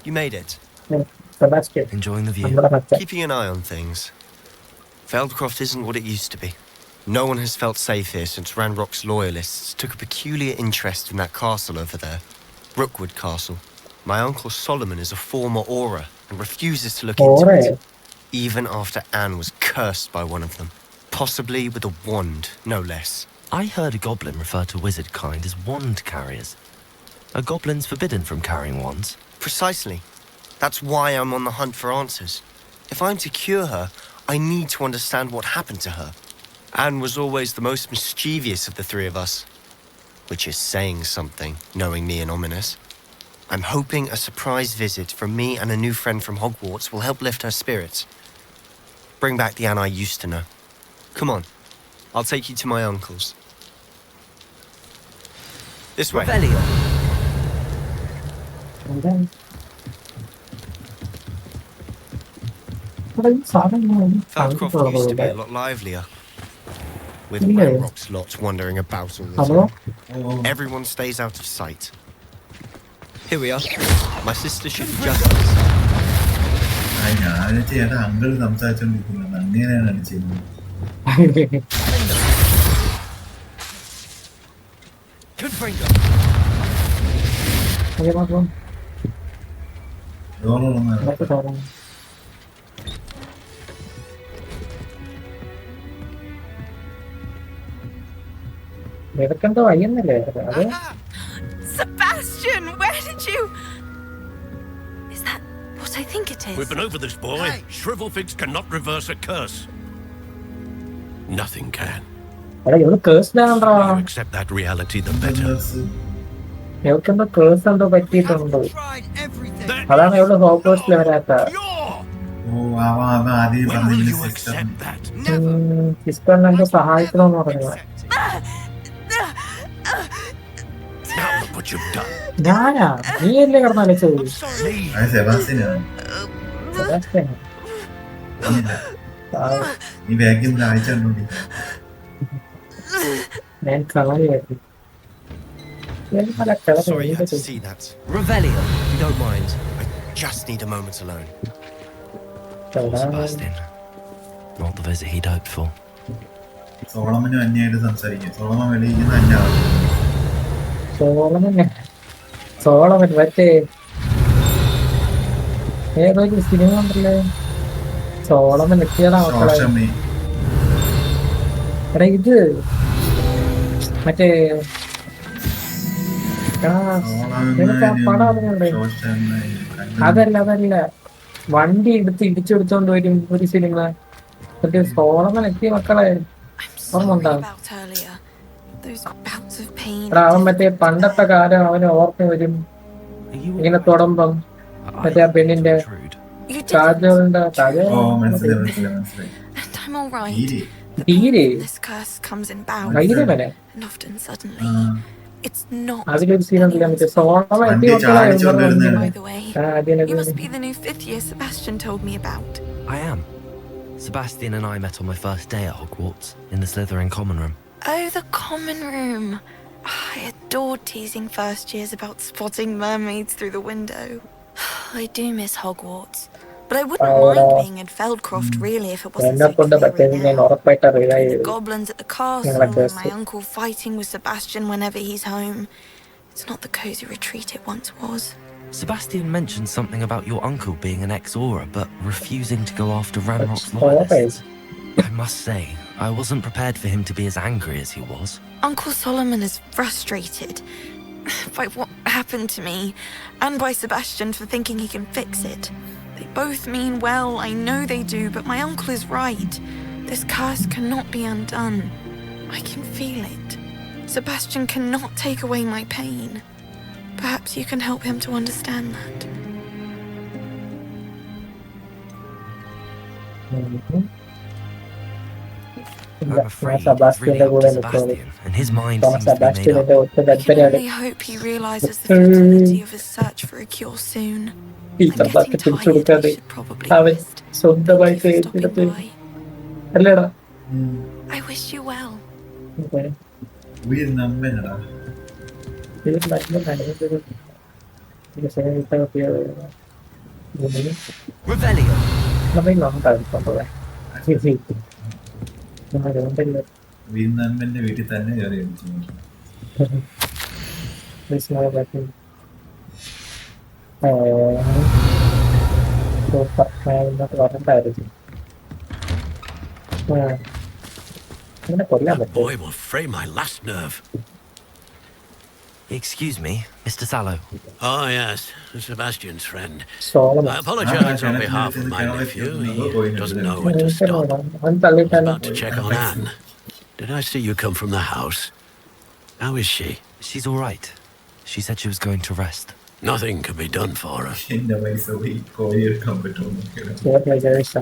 You made it. Sebastian Enjoying the view. നമ്മുടെ മച്ച Keeping an eye on things. Feldcroft isn't what it used to be. No one has felt safe here since Ranrock's loyalists took a peculiar interest in that castle over there. Rookwood Castle. My uncle Solomon is a former Auror and refuses to look into Auror? it. Even after Anne was cursed by one of them. Possibly with a wand, no less. I heard a goblin refer to wizard kind as wand carriers. Are goblins forbidden from carrying wands? Precisely. That's why I'm on the hunt for answers. If I'm to cure her, I need to understand what happened to her. Anne was always the most mischievous of the three of us. Which is saying something, knowing me and Ominous. I'm hoping a surprise visit from me and a new friend from Hogwarts will help lift her spirits. Bring back the Anne I used to know. Come on. I'll take you to my uncle's. This way. Feldcroft used to be a lot livelier. With Ranrock's lot wandering about all the time. Everyone stays out of sight. Here we are. My sister should be just ഞാൻ ചേട്ടാ uncle സംസാരിച്ചോണ്ടിരിക്കുന്നത് അങ്ങനെയാണ് ചെയ്യുന്നത്. നിനക്കെന്തോ അയ്യെന്നല്ലേ അത് Sebastian, where did you? Is that what I think it is? We've been over this, boy. Hey. Shrivelfigs cannot reverse a curse. Nothing can. എടാ ഇവള് കേഴ്സ്ഡാണ്ടാ The more you accept that reality, the better. ഇവൾക്കെന്തോ curse എന്തോ പറ്റിയിട്ടുണ്ടോ അതാണ് ഇവള് ഹോഗ്വാർട്സിൽ വരാത്ത ഓ അവൻ ആദ്യം When will you പറഞ്ഞ accept that? സിസ്റ്ററിനെ എന്തോ സഹായിക്കണമെന്ന് പറഞ്ഞു. Now look what you've done. ഞാനാ നീ അല്ലേ കിടന്നലച്ചത്? Leave. സെബാസ്റ്റിനാണ്. നീ ബാഗിൽ നിന്ന് അയച്ചു കണ്ടോണ്ടി. ഞാൻ കളയായിരുന്നു. Sorry you had to see that. Revelio, if you don't mind. I just need a moment alone. Sebastian. Not the visit he'd hoped for. സോളമനും അന്യായിട്ട് സംസാരിക്കും. സോളമൻ വെളിയിൽ നിന്ന് അന്യാണ്. സോളമൻ മറ്റേ ഏതൊരു സിനിമ ഉണ്ടല്ലേ സോളമൻ എത്തിയടാ മക്കളെ. റോഷമ്മി. എടാ ഇത് മറ്റേ നിനക്ക് ആ പടം അറിഞ്ഞൂടെ? അതല്ല വണ്ടി എടുത്ത് ഇടിച്ചെടുത്തോണ്ട് വരും ഒരു സിനിമ. മറ്റേ സോളമൻ എത്തിയ മക്കളെ ഓർമ്മ. എടാ അവൻ മറ്റേ പണ്ടത്തെ കാലം അവന് ഓർമ്മ വരും ഇങ്ങനെ തൊടുമ്പം മറ്റേ ആ പെണ്ണിന്റെ കാജോളിന്റെ ഓ മനസ്സിലായി മനസ്സിലായി. തീരെ കയ്യിലെ വരെ It's not. അതിലൊരു സീനുണ്ടല്ല മറ്റേ സോളമൻ എത്തിയ You must be the new 5th year Sebastian told me about. I am. Sebastian and I met on my first day at Hogwarts, in the Slytherin common room. Oh, the common room. I adored teasing first years about spotting mermaids through the window. I do miss Hogwarts. But I wouldn't mind being in Feldcroft, really, if it wasn't so ഉറപ്പായിട്ട് the goblins at the castle, and my uncle fighting with Sebastian whenever he's home. It's not the cozy retreat it once was. Sebastian mentioned something about your uncle being an ex-Auror, but refusing to go after Ranrock's loyalists. I must say, I wasn't prepared for him to be as angry as he was. Uncle Solomon is frustrated by what happened to me, and by Sebastian for thinking he can fix it. They both mean well, I know they do, but my uncle is right. This curse cannot be undone. I can feel it. Sebastian cannot take away my pain. Perhaps you can help him to understand that. I'm afraid it's Sebastian really up to Sebastian, and his mind seems to be made up. I can only hope he realizes the futility of his search for a cure soon. I'm getting tired. I should probably rest. സ്വന്തമായിട്ട് Thank you for stopping by. അല്ലേടാ I wish you well. ഉയർ നമ്മനടാ Revelio. ഉയർ നമ്മന്റെ വീട്ടിൽ തന്നെ കയറി That boy will fray my last nerve. Excuse me, Mr. Sallow. Oh, yes, Sebastian's friend. Solomon. I apologize on behalf of my nephew. He doesn't know when to stop. I was about to check on Anne. Did I see you come from the house? How is she? She's all right. She said she was going to rest. Nothing can be done for her. എന്റെ പൈസ പോയി കോഴിയെടുക്കാൻ പറ്റുമോ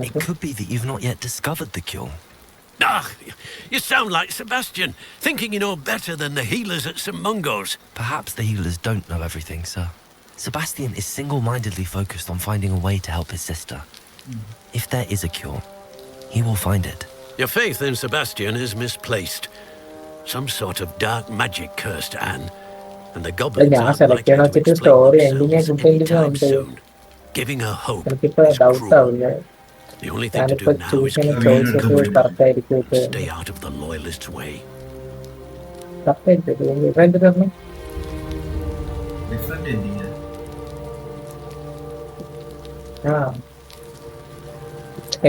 It could be that you've not yet discovered the cure. Ah, you sound like Sebastian, thinking you know better than the healers at St. Mungo's. Perhaps the healers don't know everything, sir. Sebastian is single-mindedly focused on finding a way to help his sister. If there is a cure, he will find it. Your faith in Sebastian is misplaced. Some sort of dark magic cursed Anne, and the goblins aren't likely to explain themselves anytime soon. Giving her hope is cruel. The only thing to do now is keep her comfortable. Stay out of the loyalists' way. Different എന്തിനാ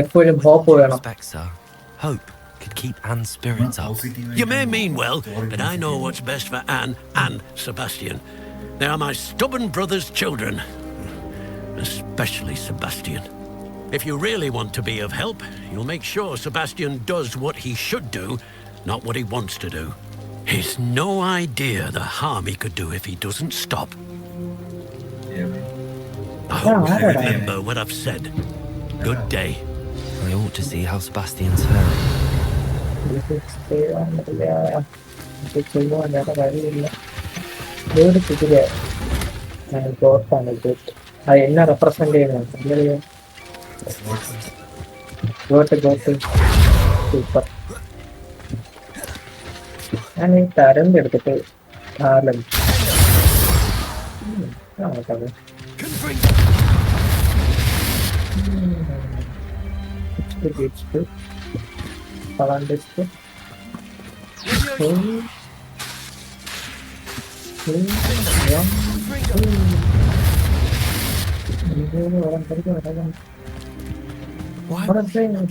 എപ്പോഴും hope വേണം Respect, sir. Hope could keep Anne's spirits up. You may mean well, but I know what's best for Anne and Sebastian. They are my stubborn brother's children. Especially Sebastian. If you really want to be of help, you'll make sure Sebastian does what he should do, not what he wants to do. He's no idea the harm he could do if he doesn't stop. I hope you remember what I've said. Good day. I ought to see how Sebastian's faring. എന്നാ represent ചെയ്യുന്നത് super ഞാൻ ഈ തരം എടുത്തിട്ട് കാലം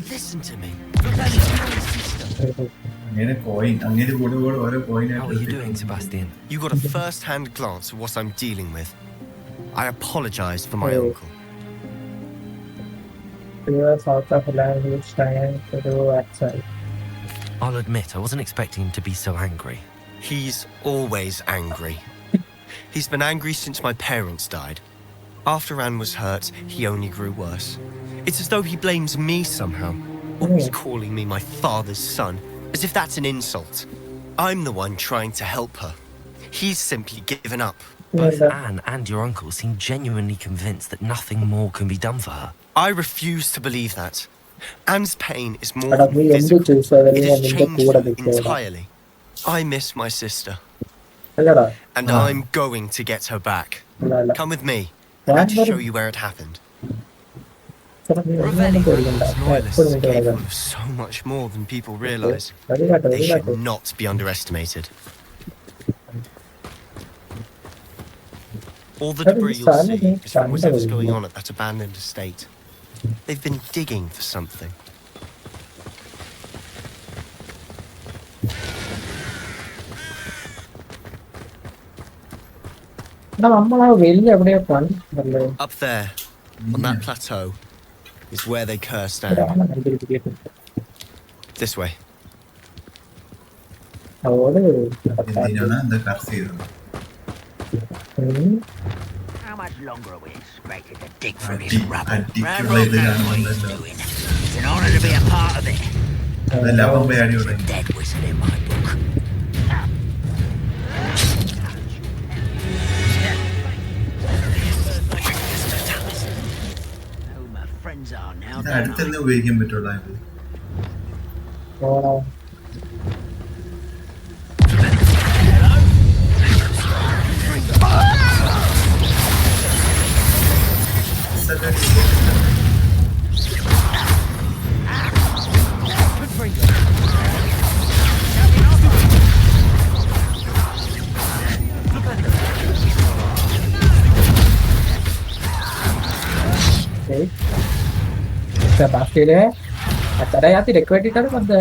Listen to me. അങ്ങനെ coin അങ്ങനെ കൂടെ കൂടെ ഓരോ How are you doing, കോയിനായിട്ട് Sebastian? You got a first-hand glance at what I'm dealing with. I apologize for my uncle. South of language trying to do accent. I'll admit, I wasn't expecting him to be so angry. He's always angry. He's been angry since my parents died. After Anne was hurt, he only grew worse. It's as though he blames me somehow. Always calling me my father's son, as if that's an insult. I'm the one trying to help her. He's simply given up. Both Anne and your uncle seem genuinely convinced that nothing more can be done for her. I refuse to believe that. Anne's pain is more than physical. It has changed her entirely. I miss my sister. And I'm going to get her back. Come with me. I need to show you where it happened. These loyalists are capable of so much more than people realize. They should not be underestimated. All the debris you'll see is from whatever's going on at that abandoned estate. They've been digging for something. നമ്മളാ വലിയ എവിടെയോ കണ്ടല്ലേ? Up there, on that plateau, is where they cursed ഒരാളെ Anne. കണ്ടുപിടിച്ചിട്ടുണ്ട്. This way. അവള് എന്തിനാണ് എന്താ കർസ് ചെയ്തത്? How much longer are we expected to dig through അടി this rubble? അടിക്കുള്ള ഇത് കാണുന്നുണ്ടല്ലോ. It's an honor to be a part of it. അതെല്ലാം അവൻ പോയി അടി തുടങ്ങി. Dead whistle in my book. Who my friends are now, ഇത് don't I? അടുത്തന്നെ ഉപയോഗിക്കാൻ പറ്റുള്ള ഇത്. Onam Sebastian acara yang tidak kuat itu pada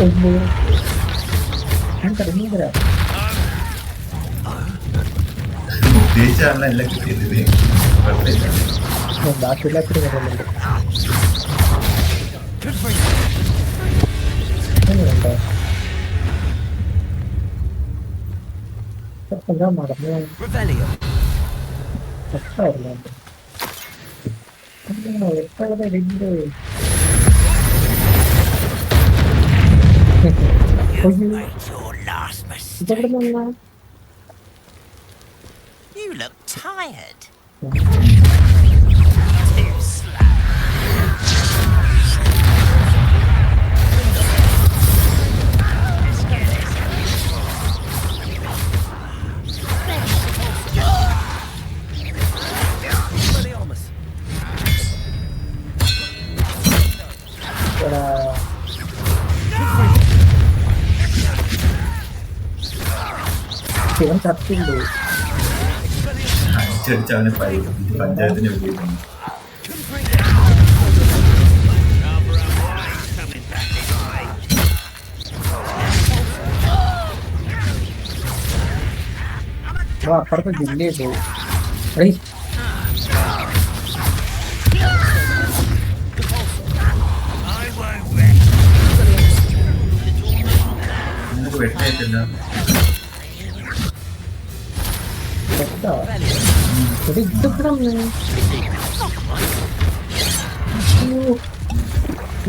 umur kan terima berapa? ഉദ്ദേശിച്ചാണല്ലോ എല്ലാം കിട്ടിയത്. കുഴപ്പമില്ല. ബാക്കിയുള്ള വരുന്നുണ്ട്. അങ്ങനെയുണ്ടോ? ഞാൻ മറന്നു. എത്തായിരുന്നു എത്ര ഉണ്ട്. Your last mistake. ഇതെവിടെ നിന്നാ? You look tired. ഇവൻ ചത്തില്ലേ? അടിച്ചടിച്ച് അവനെ പഞ്ചായത്തിനെ ഉപയോഗിക്കുന്നു. അപ്പുറത്തെ ജില്ലയിൽ പോയി. എടീ നിനക്ക് വെട്ടായിട്ടില്ല.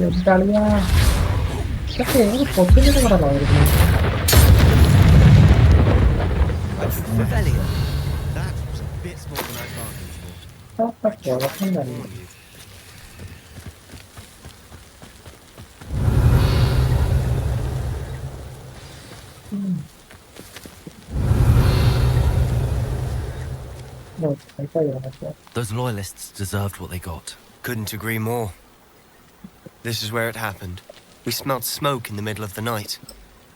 എന്താളിയാ പക്ഷേ പൊട്ടിന്റെ കടലായിരുന്നു. That was a bit more than I bargained for. കുഴപ്പം തന്നെ. Those loyalists deserved what they got. Couldn't agree more. This is where it happened. We smelled smoke in the middle of the night.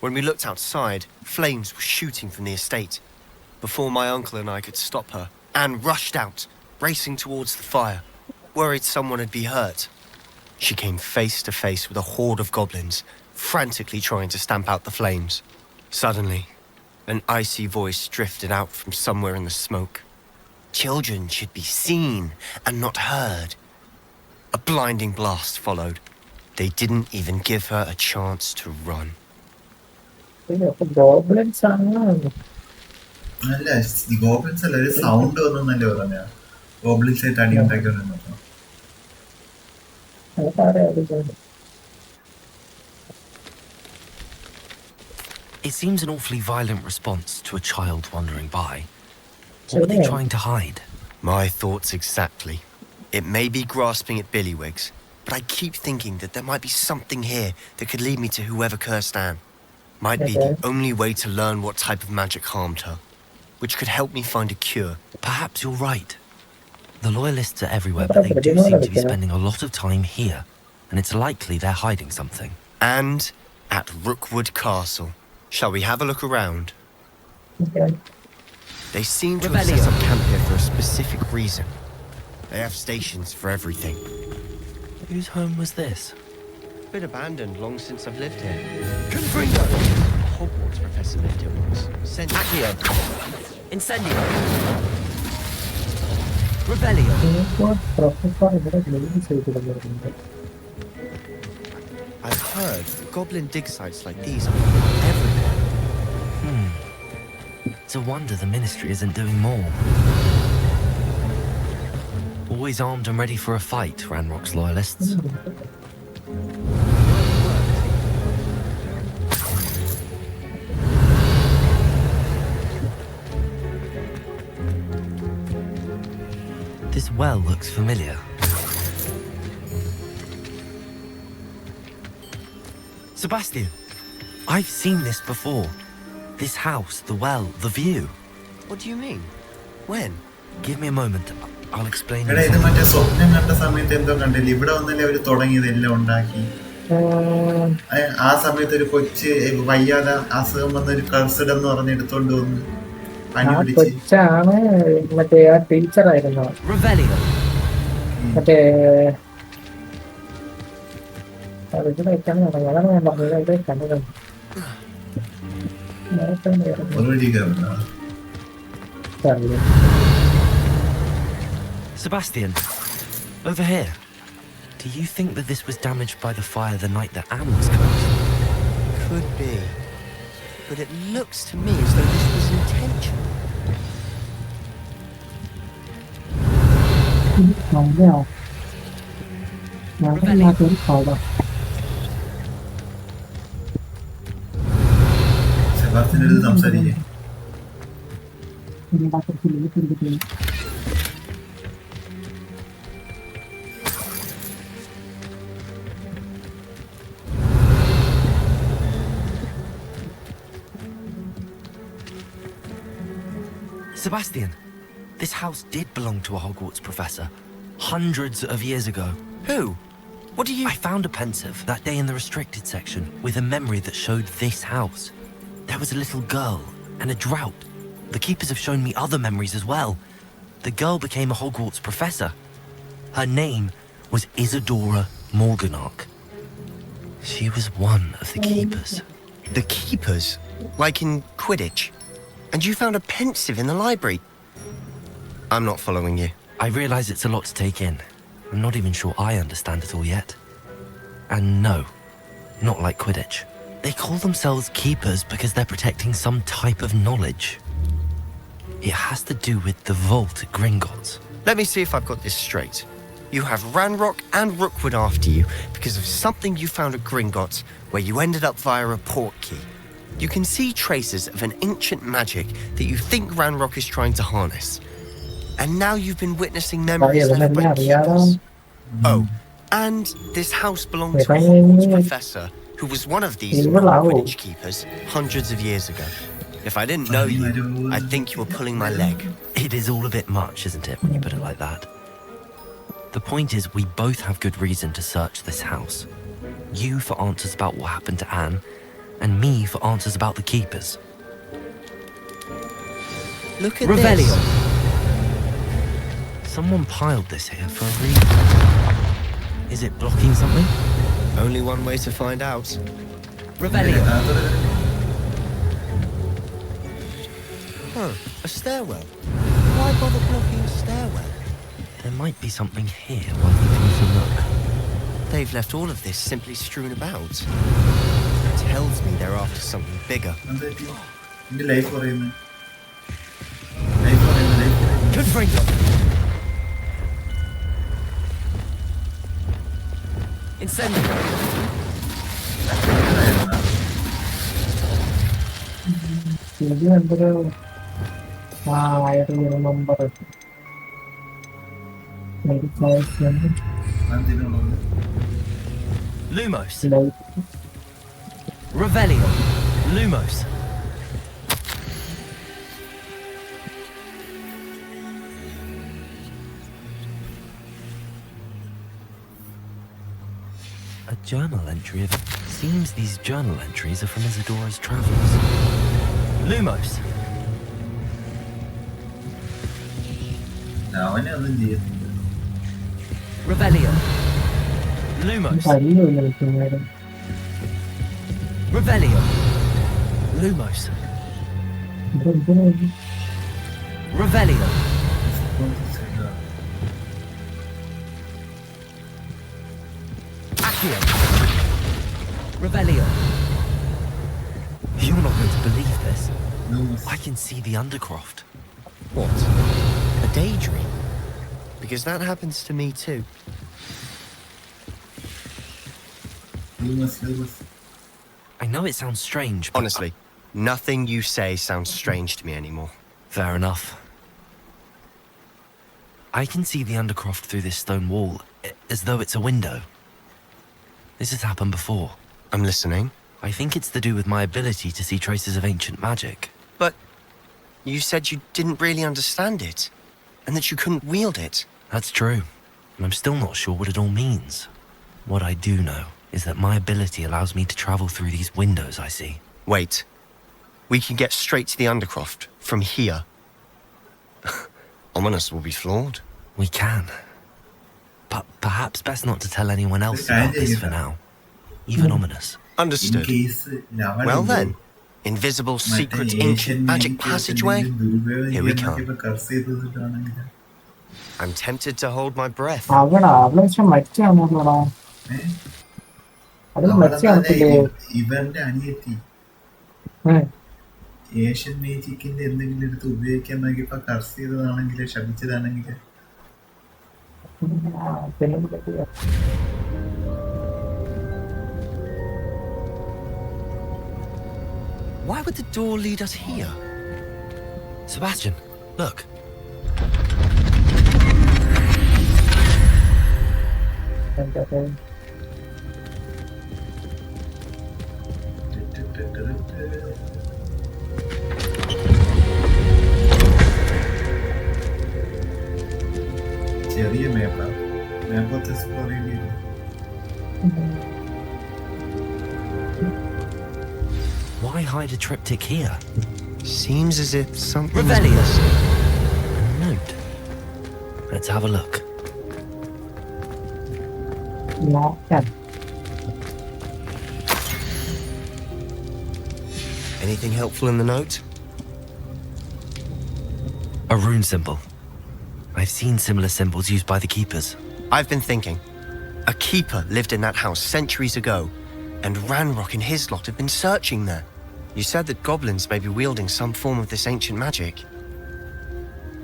When we looked outside, flames were shooting from the estate. Before my uncle and I could stop her, Anne rushed out, racing towards the fire, worried someone had been hurt. She came face to face with a horde of goblins, frantically trying to stamp out the flames. Suddenly, an icy voice drifted out from somewhere in the smoke. Children should be seen and not heard. A blinding blast followed. They didn't even give her a chance to run. Goblins ആണ്. അല്ല goblins അല്ല, ഒരു sound വന്നല്ലേ പറഞ്ഞ goblins ആയിട്ട് അടി ഉണ്ടാക്കിയോണ്ടോ. It seems an awfully violent response to a child wandering by. What were they trying to hide? My thoughts exactly. It may be grasping at Billywigs, but I keep thinking that there might be something here that could lead me to whoever cursed Anne. Might be the only way to learn what type of magic harmed her, which could help me find a cure. Perhaps you're right. The loyalists are everywhere, but they do seem to be spending a lot of time here, and it's likely they're hiding something. And at Rookwood Castle. Shall we have a look around? Okay. They seem to have set up camp here for a specific reason. They have stations for everything. Whose home was this? been abandoned long since I've lived here. Confringo! Hogwarts professor lived here once. Sent Accio. Incendio. Rebellion. I've heard goblin dig sites like these are everywhere. It's a wonder the Ministry isn't doing more. Always armed and ready for a fight, Ranrock's loyalists. This well looks familiar. Sebastian, I've seen this before. This house, the well, the view. What do you mean? When? Give me a moment. I'll explain. എടാ ഇത് മറ്റേ സ്വപ്നം കണ്ട സമയത്ത് എന്തോ കണ്ടില്ല, ഇവിടെ വന്നല്ലേ അവര് തുടങ്ങിയതെല്ലാം ഉണ്ടാക്കി. ആ സമയത്ത് ഒരു കൊച്ച് വയ്യാതെ അസുഖം വന്ന ഒരു കർസിഡ് എന്ന് പറഞ്ഞ് എടുത്തോണ്ട് വന്ന് പനി പിടിച്ച് കൊച്ചാണ് മറ്റേ ആ ടീച്ചറായിരുന്നു മറ്റേ അതാണ് ഞാൻ പറഞ്ഞത് കണ്ടത്. Sebastian, over here. Do you think that this was damaged by the fire the night that Anne was cursed? Could be. But it looks to me as though this was intentional. Sebastian സംസാരിക്കേ. Sebastian, this house did belong to a Hogwarts professor. Hundreds of years ago. Who? What do you... I found a pensive that day in the restricted section with a memory that showed this house. There was a little girl and a drought. The keepers have shown me other memories as well. The girl became a Hogwarts professor. Her name was Isadora Morganach. She was one of the keepers. The keepers? Like in Quidditch? And you found a pensive in the library? I'm not following you. I realise it's a lot to take in. I'm not even sure I understand it all yet. And no, not like Quidditch. They call themselves keepers because they're protecting some type of knowledge. It has to do with the vault at Gringotts. Let me see if I've got this straight. You have Ranrock and Rookwood after you because of something you found at Gringotts where you ended up via a port key. You can see traces of an ancient magic that you think Ranrock is trying to harness. And now you've been witnessing memories left by keepers. Oh, and this house belonged to a Hogwarts professor who was one of these Quidditch keepers hundreds of years ago. If I didn't know you, I'd think you were pulling my leg. It is all a bit much, isn't it, when you put it like that? The point is, we both have good reason to search this house. You for answers about what happened to Anne, and me for answers about the keepers. Look at Rebellion. this. Someone piled this here for a reason. Is it blocking something? Only one way to find out. Rebellion. Huh, a stairwell. Why bother blocking a stairwell? There might be something here while you closer look. They've left all of this simply strewn about. Tells me they're after something bigger. Confringo. Incendio. I don't remember. Lumos. Revelio. Lumos. A journal entry of... Seems these journal entries are from Isadora's travels. Lumos. Revelio. Lumos. Revelio. Lumos. Revelio. Accio. Revelio. You're not going to believe this. I can see the Undercroft. What? A daydream? Because that happens to me too. I know it sounds strange, but Honestly, nothing you say sounds strange to me anymore. fair enough. I can see the Undercroft through this stone wall, as though it's a window. This has happened before. I'm listening. I think it's to do with my ability to see traces of ancient magic. But you said you didn't really understand it, and that you couldn't wield it. That's true, and I'm still not sure what it all means. What I do know is that my ability allows me to travel through these windows I see. Wait. We can get straight to the Undercroft from here. Ominous will be flawed. We can. But perhaps best not to tell anyone else about this for now. Even Ominous. Understood. Well then, invisible, secret, ancient magic passageway? Here we come. I'm tempted to hold my breath. ഇവന്റെ അനിയത്തി Asian മേജിക്കിന്റെ എന്തെങ്കിലും എടുത്ത് ഉപയോഗിക്കാൻ നോക്കിയപ്പോ കർസ് ചെയ്തതാണെങ്കിൽ ശപിച്ചതാണെങ്കിൽ Why would the door lead us here? Sebastian, look. ചെറിയ മാപ്പ് explore ചെയ്യേണ്ടി Why hide a triptych here? Seems as if something... Revelio! A note. Let's have a look. Anything helpful in the note? A rune symbol. I've seen similar symbols used by the keepers. I've been thinking. A keeper lived in that house centuries ago, and Ranrock and his lot have been searching there. You said that goblins may be wielding some form of this ancient magic.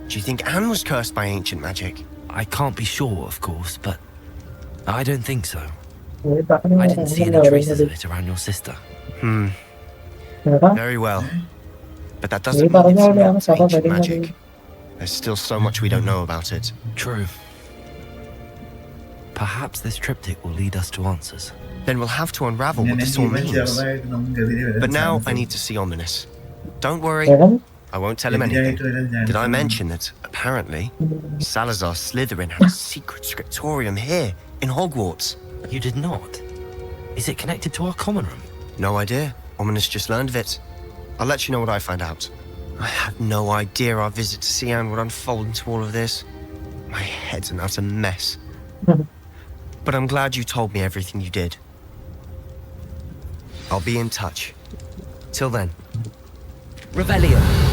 Do you think Anne was cursed by ancient magic? I can't be sure, of course, but I don't think so. I didn't see any traces of it around your sister. Very well. But that doesn't mean it's not ancient magic. There's still so much we don't know about it. True. Perhaps this triptych will lead us to answers. Then we'll have to unravel what this all means. But now I need to see Ominous. Don't worry, I won't tell him anything. Did I mention that, apparently, Salazar Slytherin had a secret scriptorium here, in Hogwarts? You did not? Is it connected to our common room? No idea. Ominous just learned of it. I'll let you know what I find out. I had no idea our visit to Sian would unfold into all of this. My head's an utter mess. But I'm glad you told me everything you did. I'll be in touch. Till then. Revelio.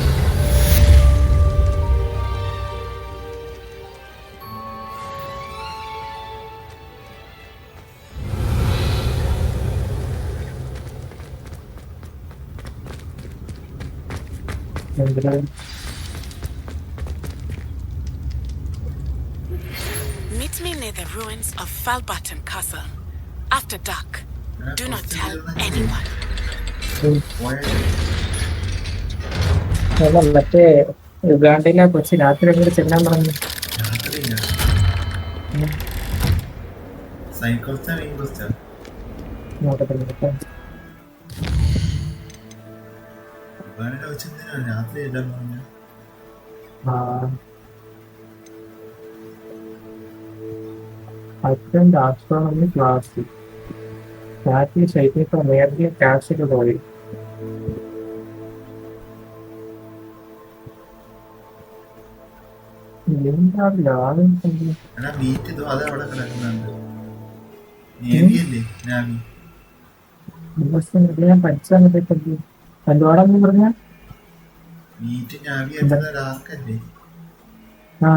Meet me near the ruins of Falbaton Castle. After dark. Do not tell anyone. മറ്റേ യുഗാണ്ടയിലെ കൊച്ചി രാത്രി കൂടെ ചെല്ലാൻ പറഞ്ഞു. Attend astronomy class. That is, I think, from where the castle body. Navy അല്ലേ നാവി ഞാൻ പഠിച്ചാൽ എന്തുവാടാന്ന് പറഞ്ഞ NEET നാവി ആയിട്ടുള്ള ഡാർക്ക് അല്ലേ ആ